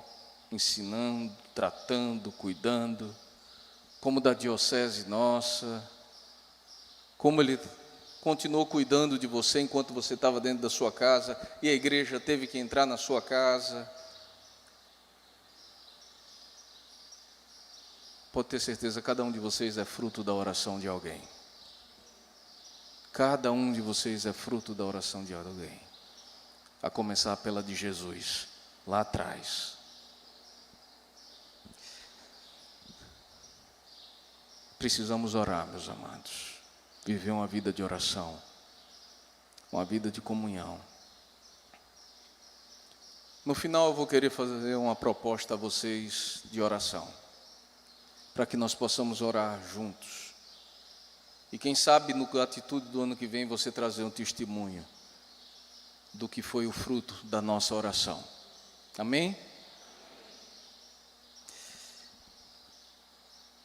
ensinando, tratando, cuidando, como da diocese nossa, como Ele continuou cuidando de você enquanto você estava dentro da sua casa, e a igreja teve que entrar na sua casa. Pode ter certeza, cada um de vocês é fruto da oração de alguém. Cada um de vocês é fruto da oração de alguém. a começar pela de Jesus, lá atrás. Precisamos orar, meus amados, viver uma vida de oração, uma vida de comunhão. No final eu vou querer fazer uma proposta a vocês de oração, para que nós possamos orar juntos. E quem sabe no Atitude do ano que vem você trazer um testemunho do que foi o fruto da nossa oração. Amém?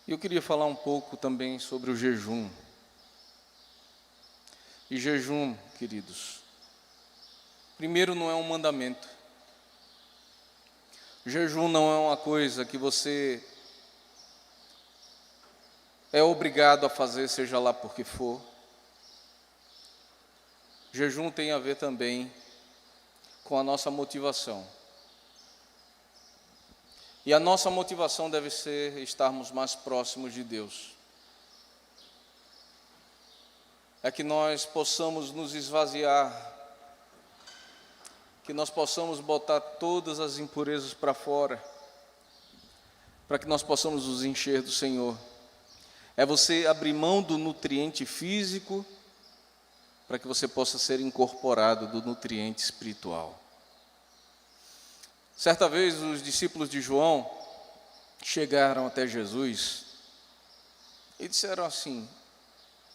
Eu queria falar um pouco também sobre o jejum. E jejum, queridos, primeiro não é um mandamento. Jejum não é uma coisa que você é obrigado a fazer, seja lá por que for. Jejum tem a ver também com a nossa motivação. E a nossa motivação deve ser estarmos mais próximos de Deus. É que nós possamos nos esvaziar, que nós possamos botar todas as impurezas para fora, para que nós possamos nos encher do Senhor. É você abrir mão do nutriente físico, para que você possa ser incorporado do nutriente espiritual. Certa vez os discípulos de João chegaram até Jesus e disseram assim: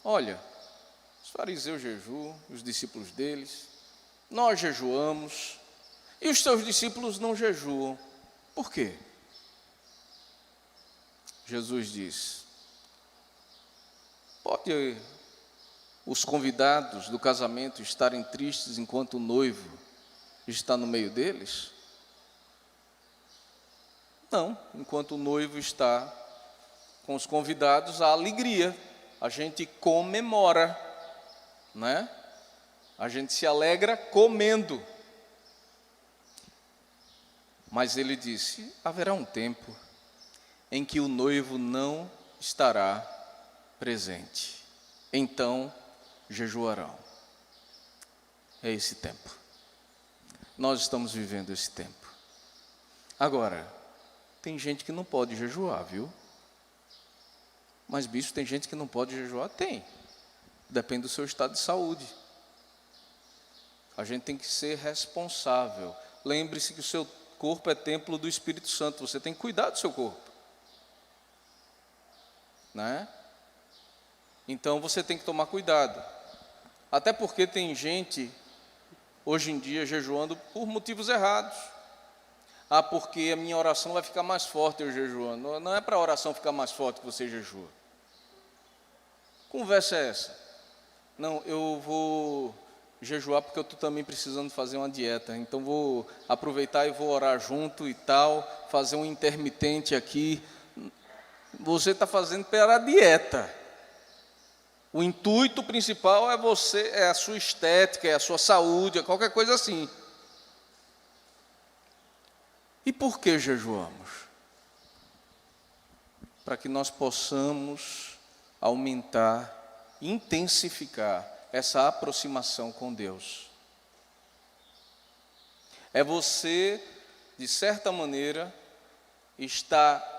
olha, os fariseus jejuam, os discípulos deles, nós jejuamos, e os teus discípulos não jejuam. Por quê? Jesus disse: pode os convidados do casamento estarem tristes enquanto o noivo está no meio deles? Não, enquanto o noivo está com os convidados, há alegria, a gente comemora, né? A gente se alegra comendo. Mas ele disse: haverá um tempo em que o noivo não estará presente, então jejuarão. É esse tempo. Nós estamos vivendo esse tempo. Agora, tem gente que não pode jejuar, viu? Mas, bicho, tem gente que não pode jejuar? Tem. Depende do seu estado de saúde. A gente tem que ser responsável. Lembre-se que o seu corpo é templo do Espírito Santo. Você tem que cuidar do seu corpo, né? Então você tem que tomar cuidado. Até porque tem gente, hoje em dia, jejuando por motivos errados. Ah, porque a minha oração vai ficar mais forte eu jejuando. Não é para a oração ficar mais forte que você jejua. Conversa é essa? Não, eu vou jejuar porque eu estou também precisando fazer uma dieta. Então vou aproveitar e vou orar junto e tal, fazer um intermitente aqui. Você está fazendo para a dieta. O intuito principal é a sua estética, é a sua saúde, é qualquer coisa assim. E por que jejuamos? Para que nós possamos aumentar, intensificar essa aproximação com Deus. É você, de certa maneira, estar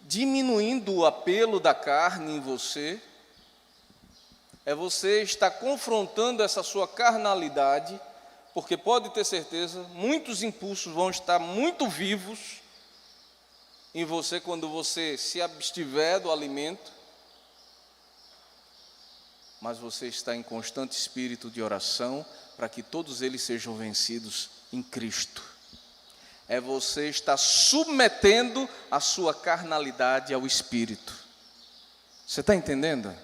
diminuindo o apelo da carne em você, é você estar confrontando essa sua carnalidade, porque pode ter certeza, muitos impulsos vão estar muito vivos em você quando você se abstiver do alimento, mas você está em constante espírito de oração para que todos eles sejam vencidos em Cristo. É você estar submetendo a sua carnalidade ao Espírito. Você está entendendo?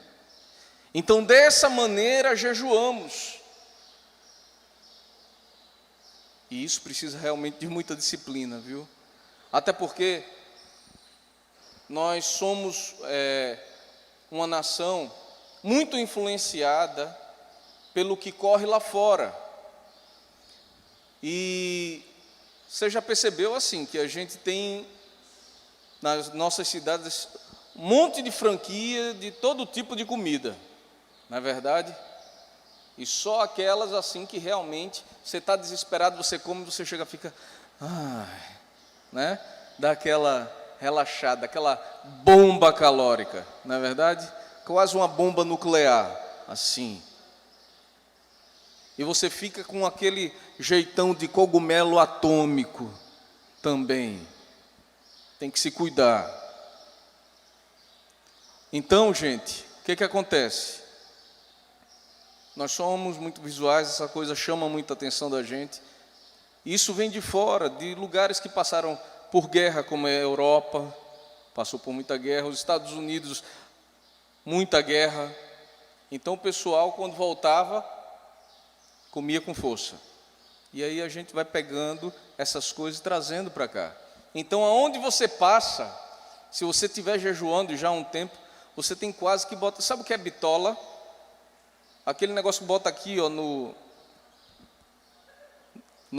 Então, dessa maneira, jejuamos. E isso precisa realmente de muita disciplina, viu? Até porque nós somos uma nação muito influenciada pelo que corre lá fora. E você já percebeu assim, que a gente tem nas nossas cidades um monte de franquia de todo tipo de comida, não é verdade? E só aquelas assim que realmente você está desesperado, você come, você chega, fica, ai, né? Dá aquela relaxada, aquela bomba calórica, não é verdade? Quase uma bomba nuclear, assim. E você fica com aquele jeitão de cogumelo atômico também. Tem que se cuidar. Então, gente, o que acontece? Nós somos muito visuais, essa coisa chama muita atenção da gente. Isso vem de fora, de lugares que passaram por guerra, como é a Europa, passou por muita guerra, os Estados Unidos, muita guerra. Então o pessoal, quando voltava, comia com força. E aí a gente vai pegando essas coisas e trazendo para cá. Então, aonde você passa, se você estiver jejuando já há um tempo, você tem quase que bota, sabe o que é bitola? Aquele negócio que bota aqui, ó, no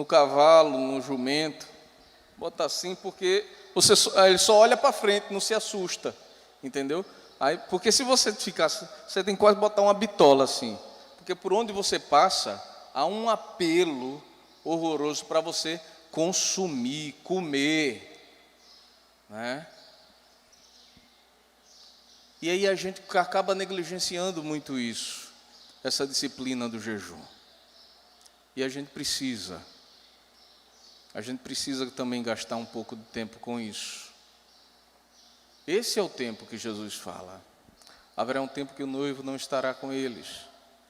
cavalo, no jumento, bota assim porque ele só olha para frente, não se assusta, entendeu? Aí, porque se você ficasse, você tem que quase botar uma bitola assim, porque por onde você passa, há um apelo horroroso para você consumir, comer, né? E aí a gente acaba negligenciando muito isso, essa disciplina do jejum. E a gente precisa também gastar um pouco de tempo com isso. Esse é o tempo que Jesus fala. Haverá um tempo que o noivo não estará com eles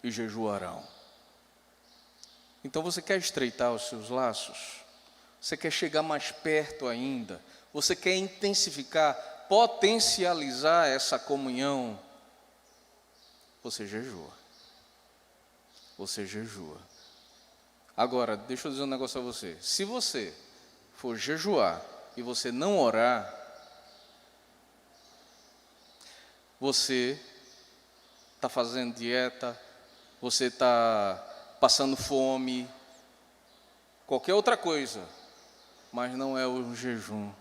e jejuarão. Então você quer estreitar os seus laços? Você quer chegar mais perto ainda? Você quer intensificar, potencializar essa comunhão? Você jejua. Você jejua. Agora, deixa eu dizer um negócio a você. Se você for jejuar e você não orar, você está fazendo dieta, você está passando fome, qualquer outra coisa, mas não é o jejum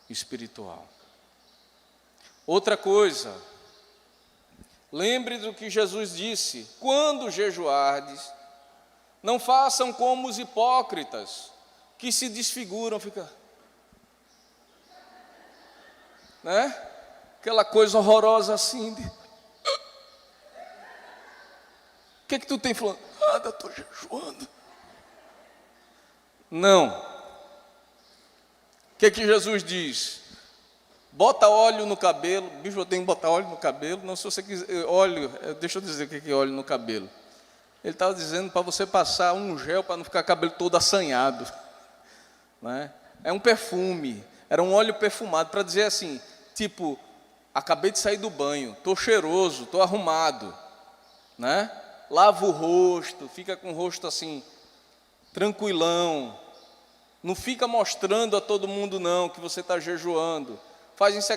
espiritual. Outra coisa, lembre do que Jesus disse: quando jejuardes, não façam como os hipócritas, que se desfiguram, fica, né? Aquela coisa horrorosa assim. O que tu tem falando? Nada, estou jejuando. Não. O que Jesus diz? Bota óleo no cabelo. Bicho, eu tenho que botar óleo no cabelo. Não, se você quiser, óleo, deixa eu dizer o que é óleo no cabelo. Ele estava dizendo para você passar um gel para não ficar o cabelo todo assanhado, né? É um perfume, era um óleo perfumado, para dizer assim, tipo, acabei de sair do banho, estou cheiroso, estou arrumado, né? Lava o rosto, fica com o rosto assim, tranquilão, não fica mostrando a todo mundo não, que você está jejuando, faz isso,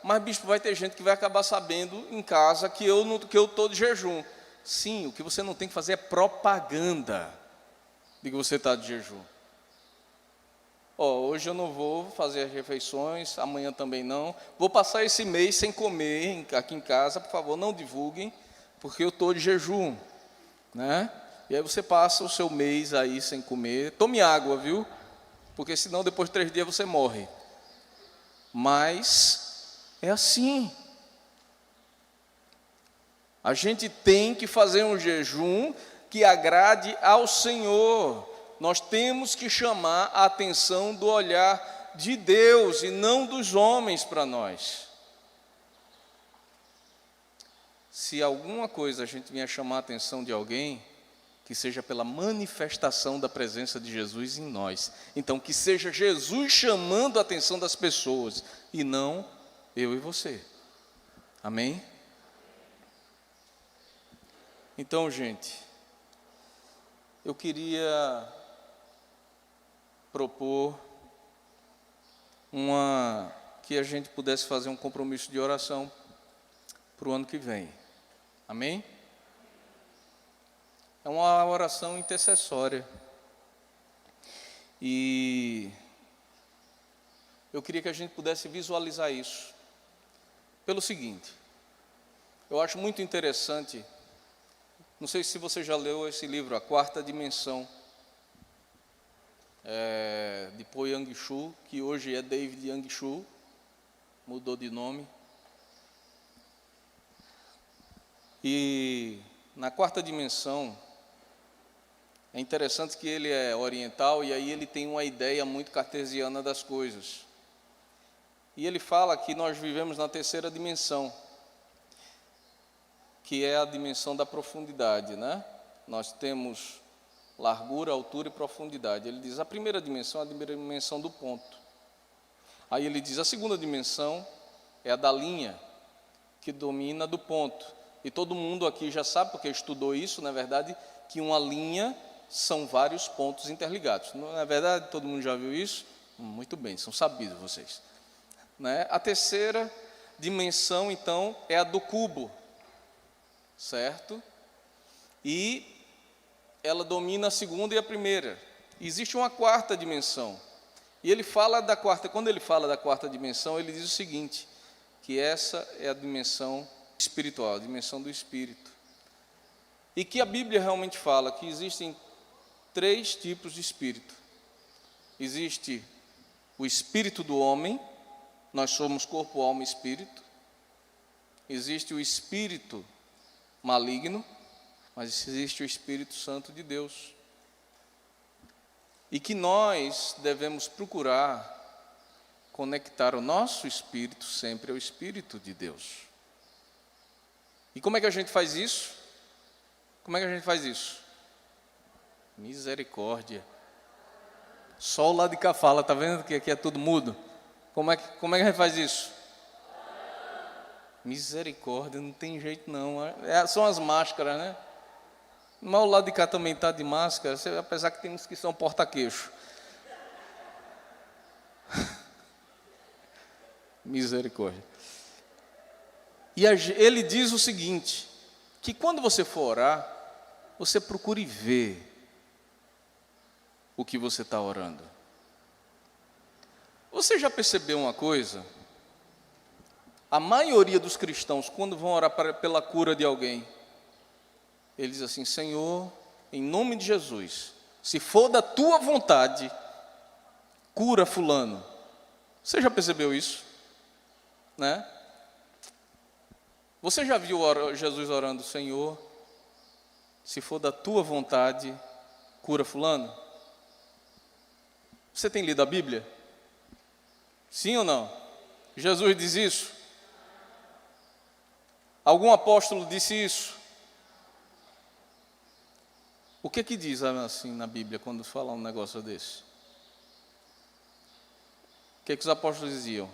mas bicho, vai ter gente que vai acabar sabendo em casa que eu estou de jejum. Sim, o que você não tem que fazer é propaganda de que você está de jejum. Hoje eu não vou fazer as refeições, amanhã também não. Vou passar esse mês sem comer aqui em casa, por favor, não divulguem, porque eu estou de jejum, né? E aí você passa o seu mês aí sem comer. Tome água, viu? Porque senão depois de 3 dias você morre. Mas é assim. A gente tem que fazer um jejum que agrade ao Senhor. Nós temos que chamar a atenção do olhar de Deus e não dos homens para nós. Se alguma coisa a gente vier chamar a atenção de alguém, que seja pela manifestação da presença de Jesus em nós. Então, que seja Jesus chamando a atenção das pessoas e não eu e você. Amém? Então, gente, eu queria propor que a gente pudesse fazer um compromisso de oração para o ano que vem. Amém? É uma oração intercessória. E eu queria que a gente pudesse visualizar isso. Pelo seguinte, eu acho muito interessante Não sei se você já leu esse livro, A Quarta Dimensão, de Po Yang Shu, que hoje é David Yang Shu, mudou de nome. E na quarta dimensão, é interessante que ele é oriental e aí ele tem uma ideia muito cartesiana das coisas. E ele fala que nós vivemos na terceira dimensão, que é a dimensão da profundidade, né? Nós temos largura, altura e profundidade. Ele diz, a primeira dimensão é a dimensão do ponto. Aí ele diz, a segunda dimensão é a da linha, que domina do ponto. E todo mundo aqui já sabe, porque estudou isso, na verdade, que uma linha são vários pontos interligados. Não é verdade? Todo mundo já viu isso? Muito bem, são sabidos vocês. Né? A terceira dimensão, então, é a do cubo, certo? E ela domina a segunda e a primeira. Existe uma quarta dimensão. E ele fala da quarta, quando ele fala da quarta dimensão, ele diz o seguinte, que essa é a dimensão espiritual, a dimensão do espírito. E que a Bíblia realmente fala que existem 3 tipos de espírito. Existe o espírito do homem, nós somos corpo, alma e espírito. Existe o espírito maligno, mas existe o Espírito Santo de Deus. E que nós devemos procurar conectar o nosso espírito sempre ao Espírito de Deus. E como é que a gente faz isso? Como é que a gente faz isso? Misericórdia. Só o lado de cá fala, tá vendo que aqui é tudo mudo? Como é que a gente faz isso? Misericórdia, não tem jeito não. São as máscaras, né? Mas o lado de cá também está de máscara, apesar que tem uns que são porta-queixo. Misericórdia. E ele diz o seguinte, que quando você for orar, você procure ver o que você está orando. Você já percebeu uma coisa? A maioria dos cristãos, quando vão orar pela cura de alguém, eles dizem assim, Senhor, em nome de Jesus, se for da tua vontade, cura fulano. Você já percebeu isso? Né? Você já viu Jesus orando, Senhor, se for da tua vontade, cura fulano? Você tem lido a Bíblia? Sim ou não? Jesus diz isso? Algum apóstolo disse isso? O que diz assim na Bíblia quando fala um negócio desse? O que os apóstolos diziam?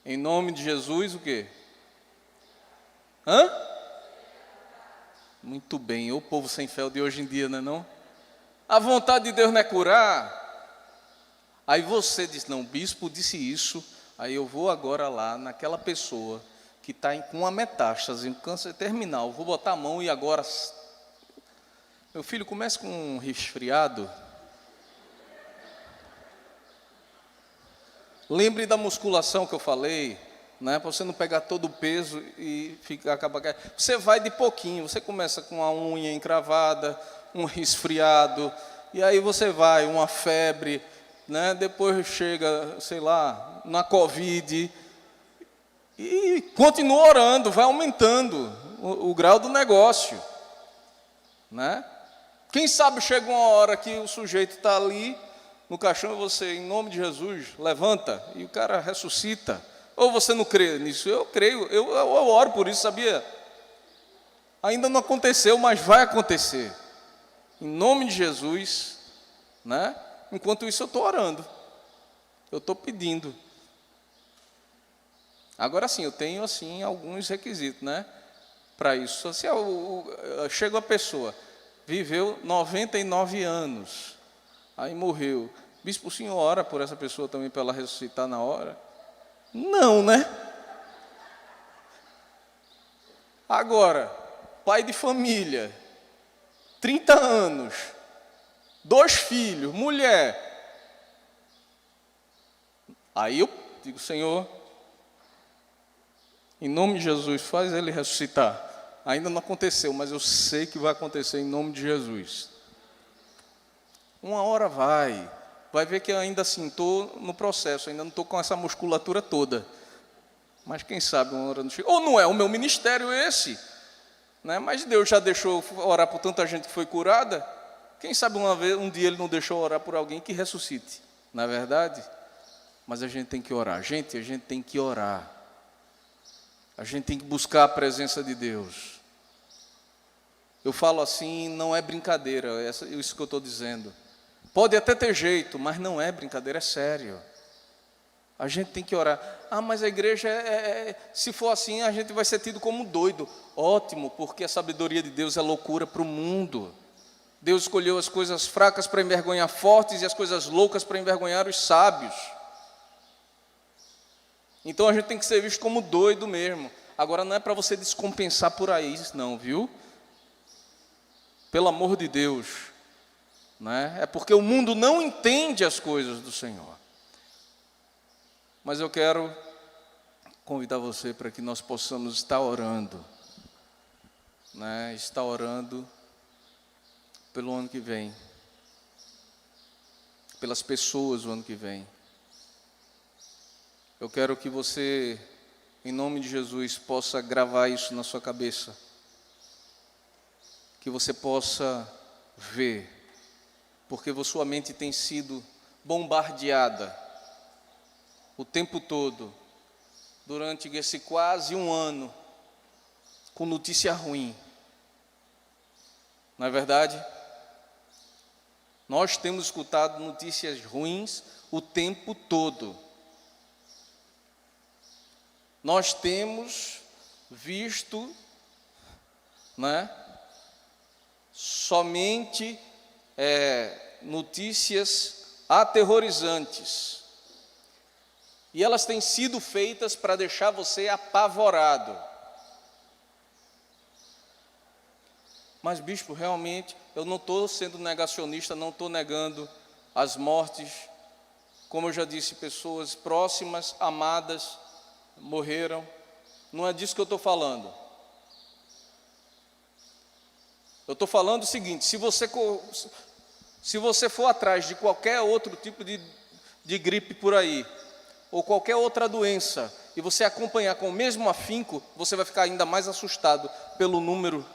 Em nome de Jesus, o quê? Hã? Muito bem, o povo sem fé de hoje em dia, não é não? A vontade de Deus não é curar. Aí você diz, não, o bispo disse isso, aí eu vou agora lá naquela pessoa que está com uma metástase, um câncer terminal, vou botar a mão e agora... Meu filho, comece com um resfriado. Lembre da musculação que eu falei, né? Para você não pegar todo o peso e acabar. Você vai de pouquinho, você começa com a unha encravada, um resfriado, e aí você vai, uma febre, né? Depois chega, sei lá, na Covid, e continua orando, vai aumentando o grau do negócio, né? Quem sabe chega uma hora que o sujeito está ali no caixão e você, em nome de Jesus, levanta e o cara ressuscita. Ou você não crê nisso? Eu creio, eu oro por isso, sabia? Ainda não aconteceu, mas vai acontecer. Em nome de Jesus, né? Enquanto isso eu estou orando, eu estou pedindo. Agora sim, eu tenho assim alguns requisitos, né? Para isso. Assim, chega uma pessoa, viveu 99 anos, aí morreu. Bispo, o senhor ora por essa pessoa também para ela ressuscitar na hora? Não, né? Agora, pai de família, 30 anos, 2 filhos, mulher. Aí eu digo, Senhor, em nome de Jesus, faz ele ressuscitar. Ainda não aconteceu, mas eu sei que vai acontecer em nome de Jesus. Uma hora vai ver que eu ainda assim estou no processo, ainda não estou com essa musculatura toda. Mas quem sabe uma hora não chega. Ou não é o meu ministério esse, né? Mas Deus já deixou orar por tanta gente que foi curada. Quem sabe um dia Ele não deixou orar por alguém que ressuscite, não é verdade? Mas a gente tem que orar. Gente, a gente tem que orar. A gente tem que buscar a presença de Deus. Eu falo assim, não é brincadeira, é isso que eu estou dizendo. Pode até ter jeito, mas não é brincadeira, é sério. A gente tem que orar. Ah, mas a igreja, se for assim, a gente vai ser tido como doido. Ótimo, porque a sabedoria de Deus é loucura para o mundo. Deus escolheu as coisas fracas para envergonhar fortes e as coisas loucas para envergonhar os sábios. Então a gente tem que ser visto como doido mesmo. Agora não é para você descompensar por aí, não, viu? Pelo amor de Deus. Né? É porque o mundo não entende as coisas do Senhor. Mas eu quero convidar você para que nós possamos estar orando. Né? Estar orando pelo ano que vem. Pelas pessoas o ano que vem. Eu quero que você, em nome de Jesus, possa gravar isso na sua cabeça. Que você possa ver, porque a sua mente tem sido bombardeada o tempo todo, durante esse quase um ano, com notícia ruim. Não é verdade? Nós temos escutado notícias ruins o tempo todo. Nós temos visto, né, somente notícias aterrorizantes. E elas têm sido feitas para deixar você apavorado. Mas, bispo, realmente, eu não estou sendo negacionista, não estou negando as mortes. Como eu já disse, pessoas próximas, amadas, morreram. Não é disso que eu estou falando. Eu estou falando o seguinte: se você for atrás de qualquer outro tipo de gripe por aí, ou qualquer outra doença, e você acompanhar com o mesmo afinco, você vai ficar ainda mais assustado pelo número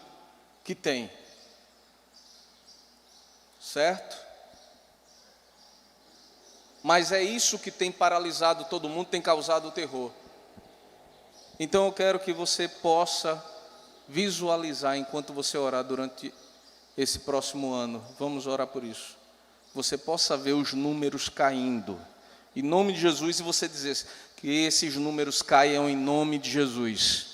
que tem. Certo? Mas é isso que tem paralisado todo mundo, tem causado o terror. Então eu quero que você possa visualizar, enquanto você orar durante esse próximo ano, vamos orar por isso, você possa ver os números caindo, em nome de Jesus, e você dizer que esses números caiam em nome de Jesus,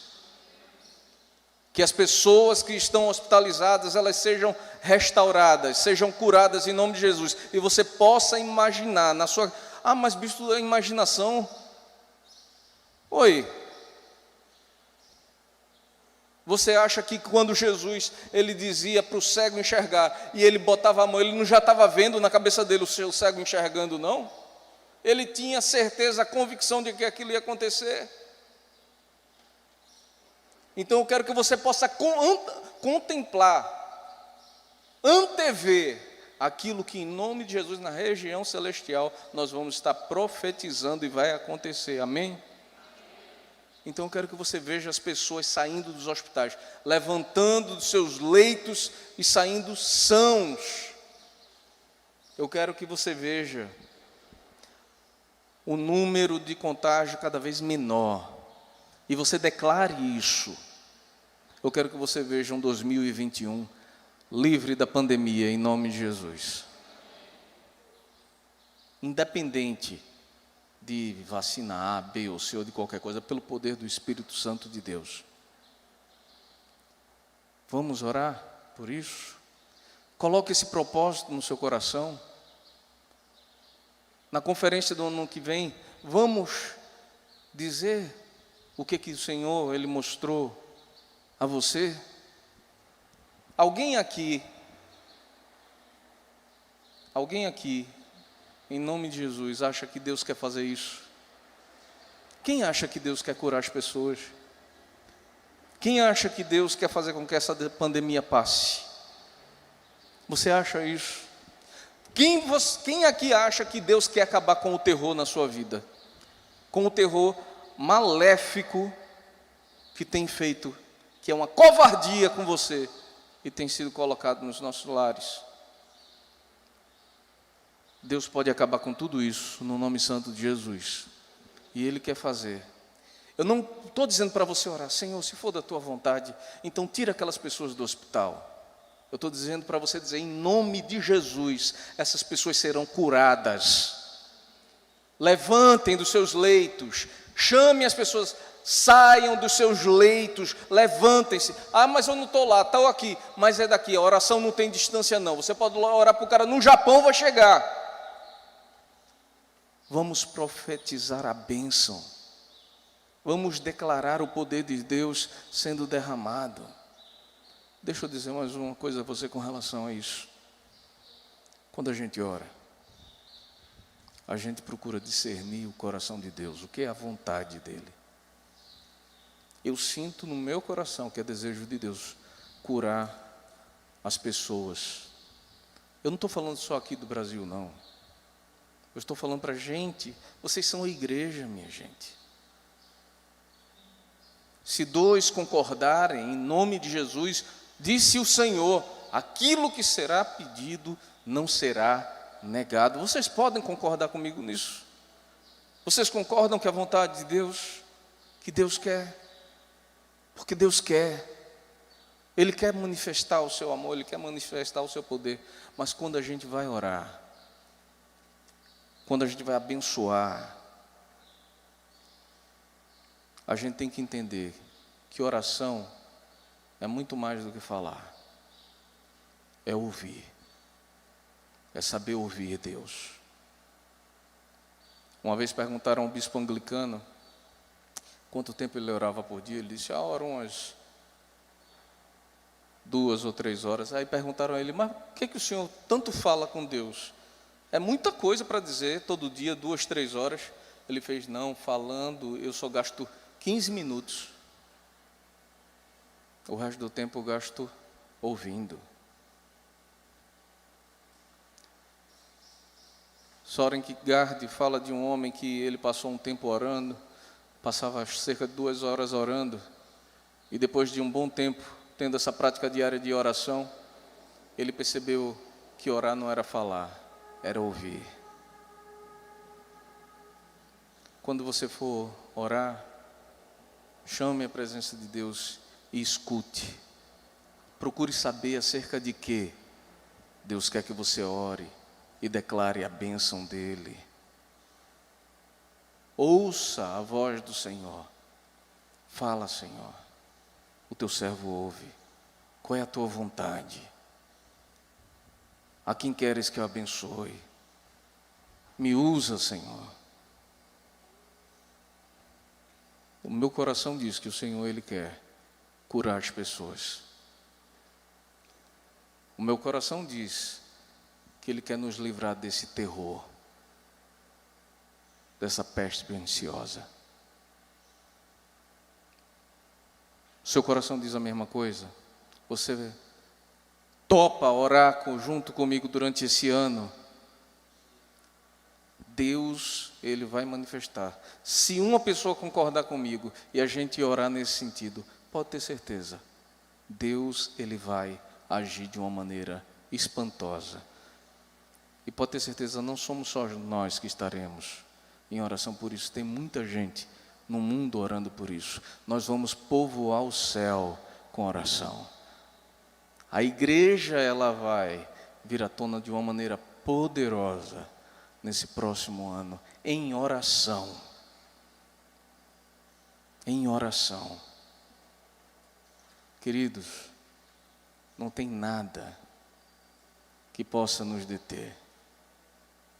que as pessoas que estão hospitalizadas, elas sejam restauradas, sejam curadas em nome de Jesus, e você possa imaginar na sua... Ah, mas bispo, a imaginação... Oi... Você acha que quando Jesus, ele dizia para o cego enxergar, e ele botava a mão, ele não já estava vendo na cabeça dele o seu cego enxergando, não? Ele tinha certeza, a convicção de que aquilo ia acontecer. Então eu quero que você possa contemplar, antever aquilo que em nome de Jesus, na região celestial, nós vamos estar profetizando e vai acontecer, amém? Então eu quero que você veja as pessoas saindo dos hospitais, levantando dos seus leitos e saindo sãos. Eu quero que você veja o número de contágio cada vez menor. E você declare isso. Eu quero que você veja um 2021 livre da pandemia, em nome de Jesus. Independente de vacina A, B ou C ou de qualquer coisa, pelo poder do Espírito Santo de Deus. Vamos orar por isso? Coloque esse propósito no seu coração. Na conferência do ano que vem, vamos dizer o que o Senhor, Ele mostrou a você. Alguém aqui, em nome de Jesus, acha que Deus quer fazer isso? Quem acha que Deus quer curar as pessoas? Quem acha que Deus quer fazer com que essa pandemia passe? Você acha isso? Quem aqui acha que Deus quer acabar com o terror na sua vida? Com o terror maléfico que tem feito, que é uma covardia com você e tem sido colocado nos nossos lares. Deus pode acabar com tudo isso no nome santo de Jesus. E Ele quer fazer. Eu não estou dizendo para você orar, Senhor, se for da tua vontade, então tira aquelas pessoas do hospital. Eu estou dizendo para você dizer, em nome de Jesus, essas pessoas serão curadas. Levantem dos seus leitos, chamem as pessoas, saiam dos seus leitos, levantem-se. Ah, mas eu não estou lá, estou aqui, mas é daqui, a oração não tem distância não. Você pode orar para o cara, no Japão vai chegar. Vamos profetizar a bênção. Vamos declarar o poder de Deus sendo derramado. Deixa eu dizer mais uma coisa a você com relação a isso. Quando a gente ora, a gente procura discernir o coração de Deus, o que é a vontade dEle. Eu sinto no meu coração que é desejo de Deus curar as pessoas. Eu não estou falando só aqui do Brasil, não. Eu estou falando para a gente, vocês são a igreja, minha gente. Se dois concordarem em nome de Jesus, disse o Senhor, aquilo que será pedido não será negado. Vocês podem concordar comigo nisso? Vocês concordam que a vontade de Deus, que Deus quer? Porque Deus quer. Ele quer manifestar o seu amor, Ele quer manifestar o seu poder. Mas quando a gente vai orar, quando a gente vai abençoar, a gente tem que entender que oração é muito mais do que falar. É ouvir. É saber ouvir Deus. Uma vez perguntaram ao bispo anglicano quanto tempo ele orava por dia. Ele disse, oro umas 2 ou 3 horas. Aí perguntaram a ele, mas por que o senhor tanto fala com Deus? É muita coisa para dizer, todo dia, 2, 3 horas. Ele fez, não, falando, eu só gasto 15 minutos. O resto do tempo eu gasto ouvindo. Soren Kierkegaard fala de um homem que ele passou um tempo orando, passava cerca de 2 horas orando, e depois de um bom tempo, tendo essa prática diária de oração, ele percebeu que orar não era falar, era ouvir. Quando você for orar, chame a presença de Deus e escute. Procure saber acerca de que Deus quer que você ore e declare a bênção dEle. Ouça a voz do Senhor. Fala, Senhor, o teu servo ouve. Qual é a tua vontade? A quem queres que eu abençoe? Me usa, Senhor. O meu coração diz que o Senhor, Ele quer curar as pessoas. O meu coração diz que Ele quer nos livrar desse terror, dessa peste perniciosa. O seu coração diz a mesma coisa? Você topa orar junto comigo durante esse ano? Deus, Ele vai manifestar. Se uma pessoa concordar comigo e a gente orar nesse sentido, pode ter certeza, Deus, Ele vai agir de uma maneira espantosa. E pode ter certeza, não somos só nós que estaremos em oração por isso. Tem muita gente no mundo orando por isso. Nós vamos povoar o céu com oração. A igreja, ela vai vir à tona de uma maneira poderosa nesse próximo ano, em oração. Em oração. Queridos, não tem nada que possa nos deter.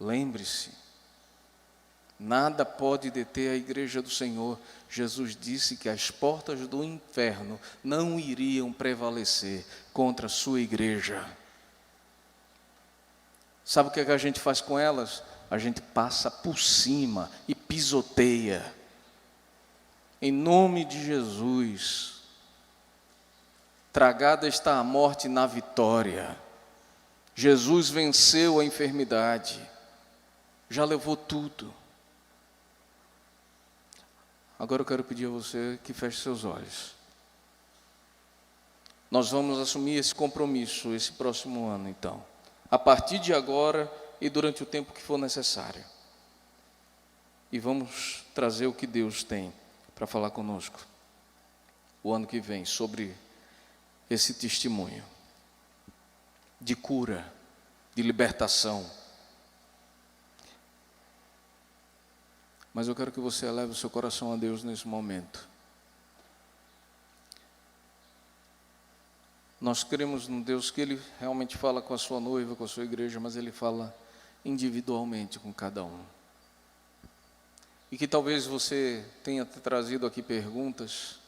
Lembre-se, nada pode deter a igreja do Senhor. Jesus disse que as portas do inferno não iriam prevalecer contra a sua igreja. Sabe o que a gente faz com elas? A gente passa por cima e pisoteia. Em nome de Jesus, Tragada está a morte na vitória. Jesus venceu a enfermidade. Já levou tudo. Agora eu quero pedir a você que feche seus olhos. Nós vamos assumir esse compromisso esse próximo ano, então. A partir de agora e durante o tempo que for necessário. E vamos trazer o que Deus tem para falar conosco o ano que vem sobre esse testemunho de cura, de libertação. Mas eu quero que você eleve o seu coração a Deus nesse momento. Nós cremos num Deus que Ele realmente fala com a sua noiva, com a sua igreja, mas Ele fala individualmente com cada um. E que talvez você tenha trazido aqui perguntas,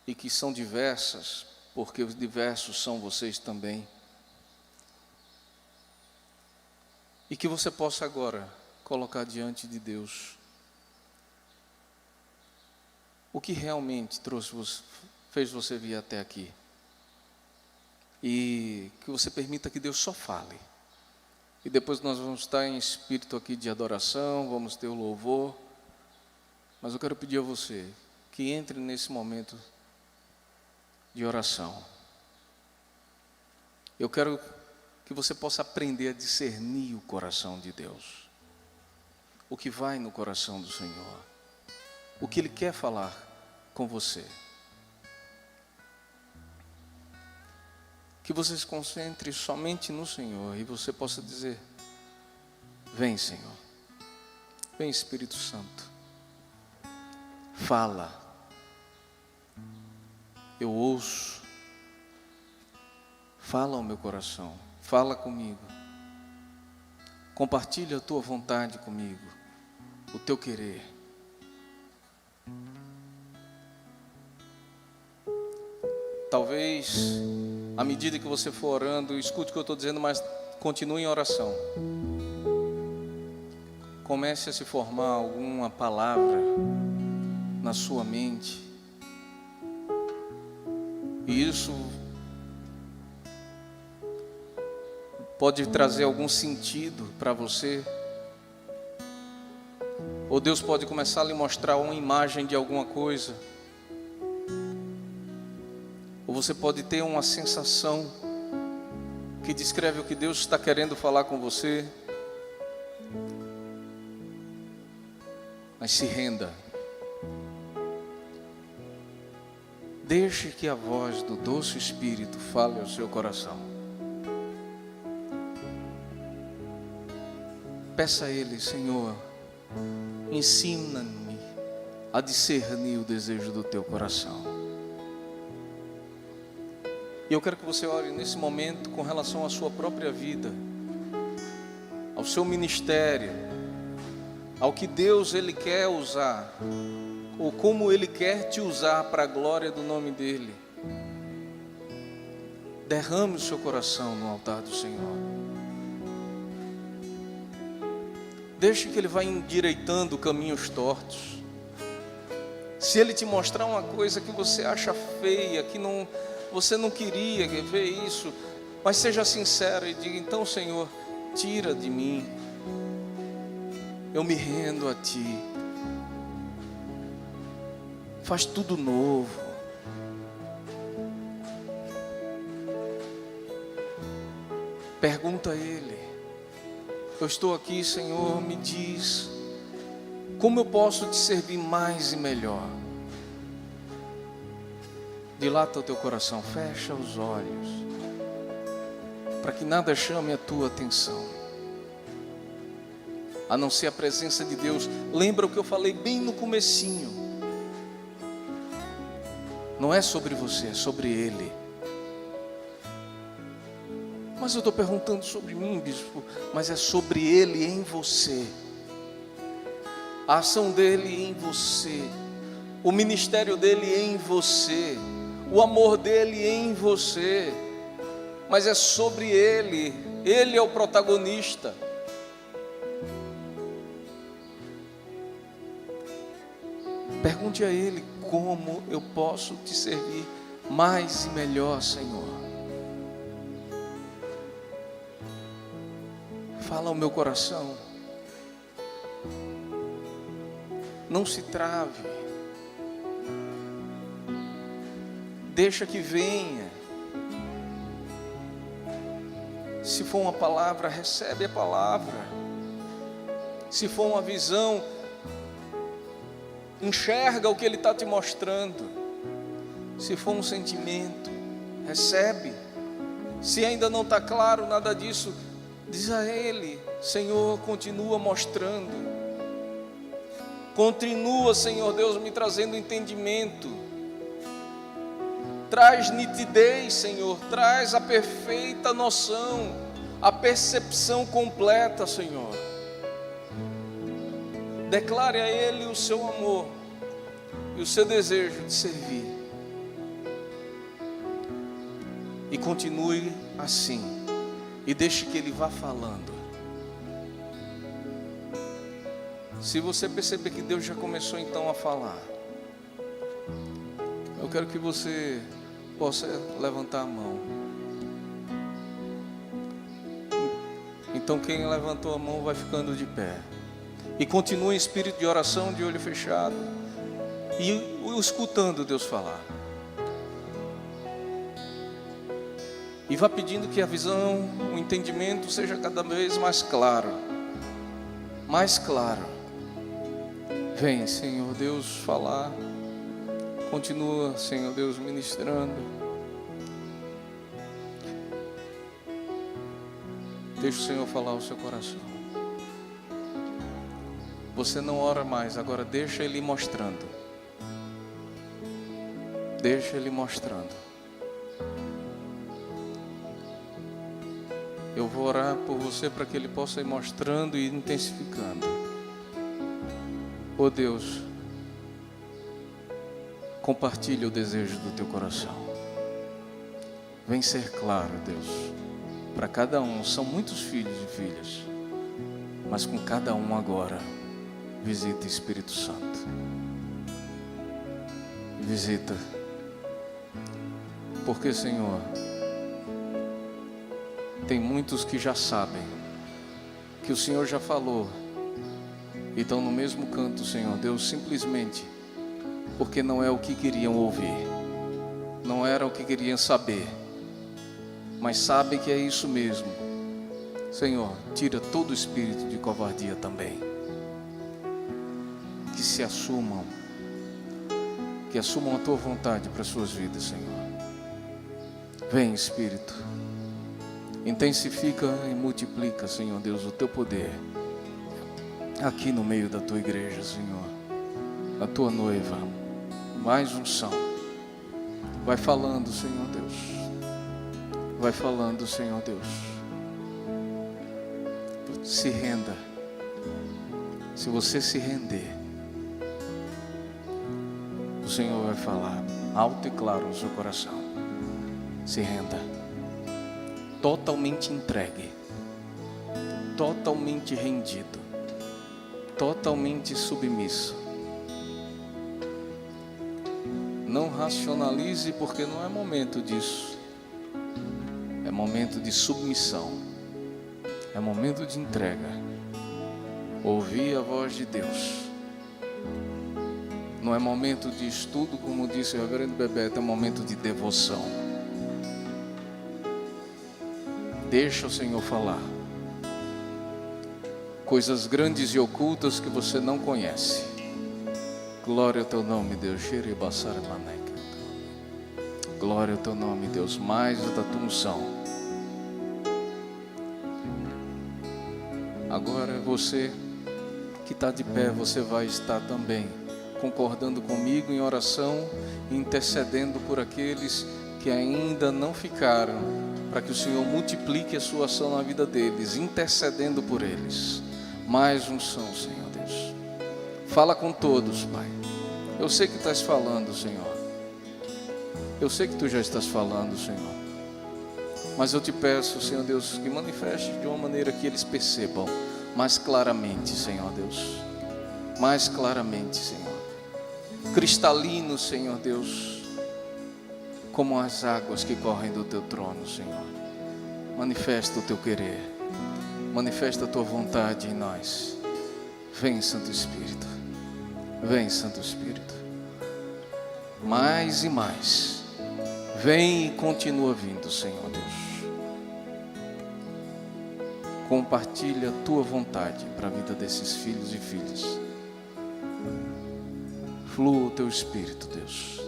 e que são diversas, porque os diversos são vocês também. E que você possa agora colocar diante de Deus o que realmente fez você vir até aqui. E que você permita que Deus só fale. E depois nós vamos estar em espírito aqui de adoração, vamos ter o louvor. Mas eu quero pedir a você que entre nesse momento de oração. Eu quero que você possa aprender a discernir o coração de Deus. O que vai no coração do Senhor. O que Ele quer falar com você. Que você se concentre somente no Senhor e você possa dizer: vem, Senhor. Vem, Espírito Santo. Fala. Eu ouço. Fala ao meu coração. Fala comigo. Compartilha a tua vontade comigo. O teu querer. Talvez, à medida que você for orando, escute o que eu estou dizendo, mas continue em oração. Comece a se formar alguma palavra na sua mente. E isso pode trazer algum sentido para você. Ou Deus pode começar a lhe mostrar uma imagem de alguma coisa. Ou você pode ter uma sensação que descreve o que Deus está querendo falar com você. Mas se renda. Deixe que a voz do doce Espírito fale ao seu coração. Peça a Ele: Senhor, ensina-me a discernir o desejo do teu coração. E eu quero que você ore nesse momento com relação à sua própria vida, ao seu ministério, ao que Deus Ele quer usar, ou como Ele quer te usar para a glória do nome dEle. Derrame o seu coração no altar do Senhor. Deixe que Ele vá endireitando caminhos tortos. Se Ele te mostrar uma coisa que você acha feia, que você não queria ver isso, mas seja sincero e diga: então, Senhor, tira de mim. Eu me rendo a Ti. Faz tudo novo. Pergunta a Ele: eu estou aqui, Senhor, me diz como eu posso te servir mais e melhor. Dilata o teu coração, fecha os olhos, para que nada chame a tua atenção, a não ser a presença de Deus. Lembra o que eu falei bem no comecinho. Não é sobre você, é sobre Ele. Mas eu estou perguntando sobre mim, bispo. Mas é sobre Ele em você. A ação dEle em você. O ministério dEle em você. O amor dEle em você. Mas é sobre Ele. Ele é o protagonista. Pergunte a Ele: como eu posso te servir mais e melhor, Senhor. Fala ao meu coração. Não se trave. Deixa que venha. Se for uma palavra, recebe a palavra. Se for uma visão, enxerga o que Ele está te mostrando. Se for um sentimento, recebe. Se ainda não está claro nada disso, diz a Ele: Senhor, continua mostrando. Continua, Senhor Deus, me trazendo entendimento. Traz nitidez, Senhor. Traz a perfeita noção, a percepção completa, Senhor. Declare a Ele o seu amor e o seu desejo de servir. E continue assim. E deixe que Ele vá falando. Se você perceber que Deus já começou então a falar, eu quero que você possa levantar a mão. Então quem levantou a mão vai ficando de pé. E continue em espírito de oração, de olho fechado, e escutando Deus falar. E vá pedindo que a visão, o entendimento seja cada vez mais claro. Mais claro. Vem, Senhor Deus, falar. Continua, Senhor Deus, ministrando. Deixa o Senhor falar ao seu coração. Você não ora mais, agora deixa Ele mostrando. Deixa Ele mostrando. Eu vou orar por você para que Ele possa ir mostrando e intensificando. Oh Deus, compartilha o desejo do teu coração. Vem ser claro, Deus, para cada um. São muitos filhos e filhas, mas com cada um agora, visita Espírito Santo. Visita. Porque, Senhor, tem muitos que já sabem que o Senhor já falou e estão no mesmo canto, Senhor Deus, simplesmente porque não é o que queriam ouvir, não era o que queriam saber, mas sabem que é isso mesmo. Senhor, tira todo o espírito de covardia também. Que se assumam, que assumam a tua vontade para as suas vidas, Senhor. Vem, Espírito, intensifica e multiplica, Senhor Deus, o teu poder aqui no meio da tua igreja, Senhor, a tua noiva. Mais unção. Vai falando, Senhor Deus. Vai falando, Senhor Deus. Se renda. Se você se render, o Senhor vai falar alto e claro no seu coração. Se renda. Totalmente entregue. Totalmente rendido. Totalmente submisso. Não racionalize, porque não é momento disso. É momento de submissão. É momento de entrega. Ouvir a voz de Deus. Não é momento de estudo, como disse o reverendo Bebeto, é momento de devoção. Deixa o Senhor falar. Coisas grandes e ocultas que você não conhece. Glória ao teu nome, Deus. Glória ao teu nome, Deus. Mais da tua unção. Agora você que está de pé, você vai estar também concordando comigo em oração, intercedendo por aqueles que ainda não ficaram, para que o Senhor multiplique a sua ação na vida deles, intercedendo por eles. Mais unção, Senhor Deus. Fala com todos, Pai. Eu sei que estás falando, Senhor. Eu sei que tu já estás falando, Senhor. Mas eu te peço, Senhor Deus, que manifeste de uma maneira que eles percebam mais claramente, Senhor Deus. Mais claramente, Senhor. cristalino, Senhor Deus, como as águas que correm do teu trono, Senhor. Manifesta o teu querer, manifesta a tua vontade em nós. Vem, Santo Espírito, vem, Santo Espírito, mais e mais, vem e continua vindo, Senhor Deus. Compartilha a tua vontade para a vida desses filhos e filhas. Flua o teu Espírito, Deus.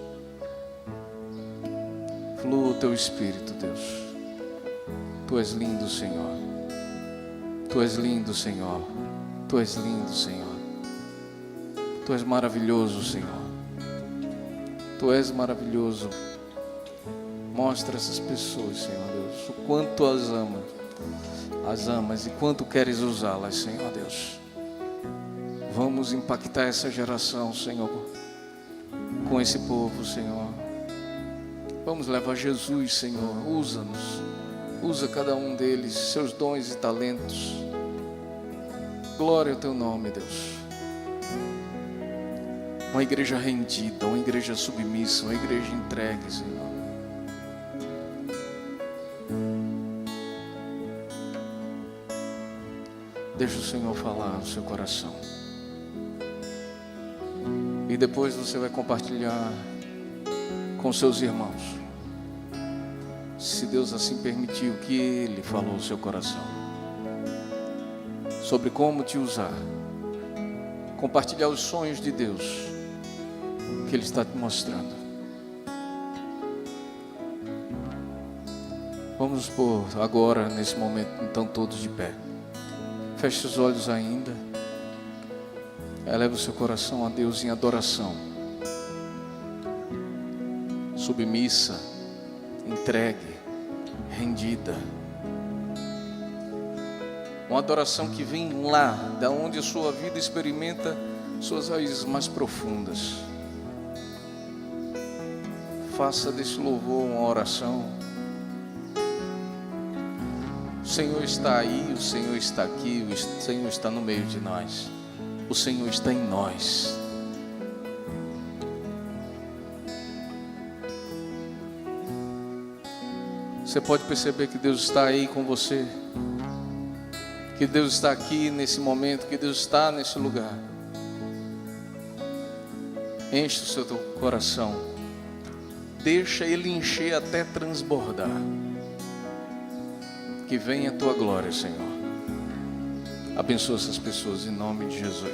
Flua o teu Espírito, Deus. Tu és lindo, Senhor. Tu és lindo, Senhor. Tu és lindo, Senhor. Tu és maravilhoso, Senhor. Tu és maravilhoso. Mostra essas pessoas, Senhor Deus, o quanto as amas e quanto queres usá-las, Senhor Deus. Vamos impactar essa geração, Senhor, com esse povo, Senhor. Vamos levar Jesus, Senhor. Usa-nos. Usa cada um deles, seus dons e talentos. Glória ao teu nome, Deus. Uma igreja rendida, uma igreja submissa, uma igreja entregue, Senhor. Deixa o Senhor falar no seu coração. E depois você vai compartilhar com seus irmãos, se Deus assim permitiu, que Ele falou no seu coração, sobre como te usar. Compartilhar os sonhos de Deus que Ele está te mostrando. Vamos pôr agora, nesse momento, então, todos de pé. Feche os olhos ainda. Eleva o seu coração a Deus em adoração. Submissa, entregue, rendida. Uma adoração que vem lá, da onde a sua vida experimenta suas raízes mais profundas. Faça desse louvor uma oração. O Senhor está aí, o Senhor está aqui, o Senhor está no meio de nós. O Senhor está em nós. Você pode perceber que Deus está aí com você, que Deus está aqui nesse momento, que Deus está nesse lugar. Enche o seu coração, deixa Ele encher até transbordar. Que venha a tua glória, Senhor. Abençoa essas pessoas em nome de Jesus.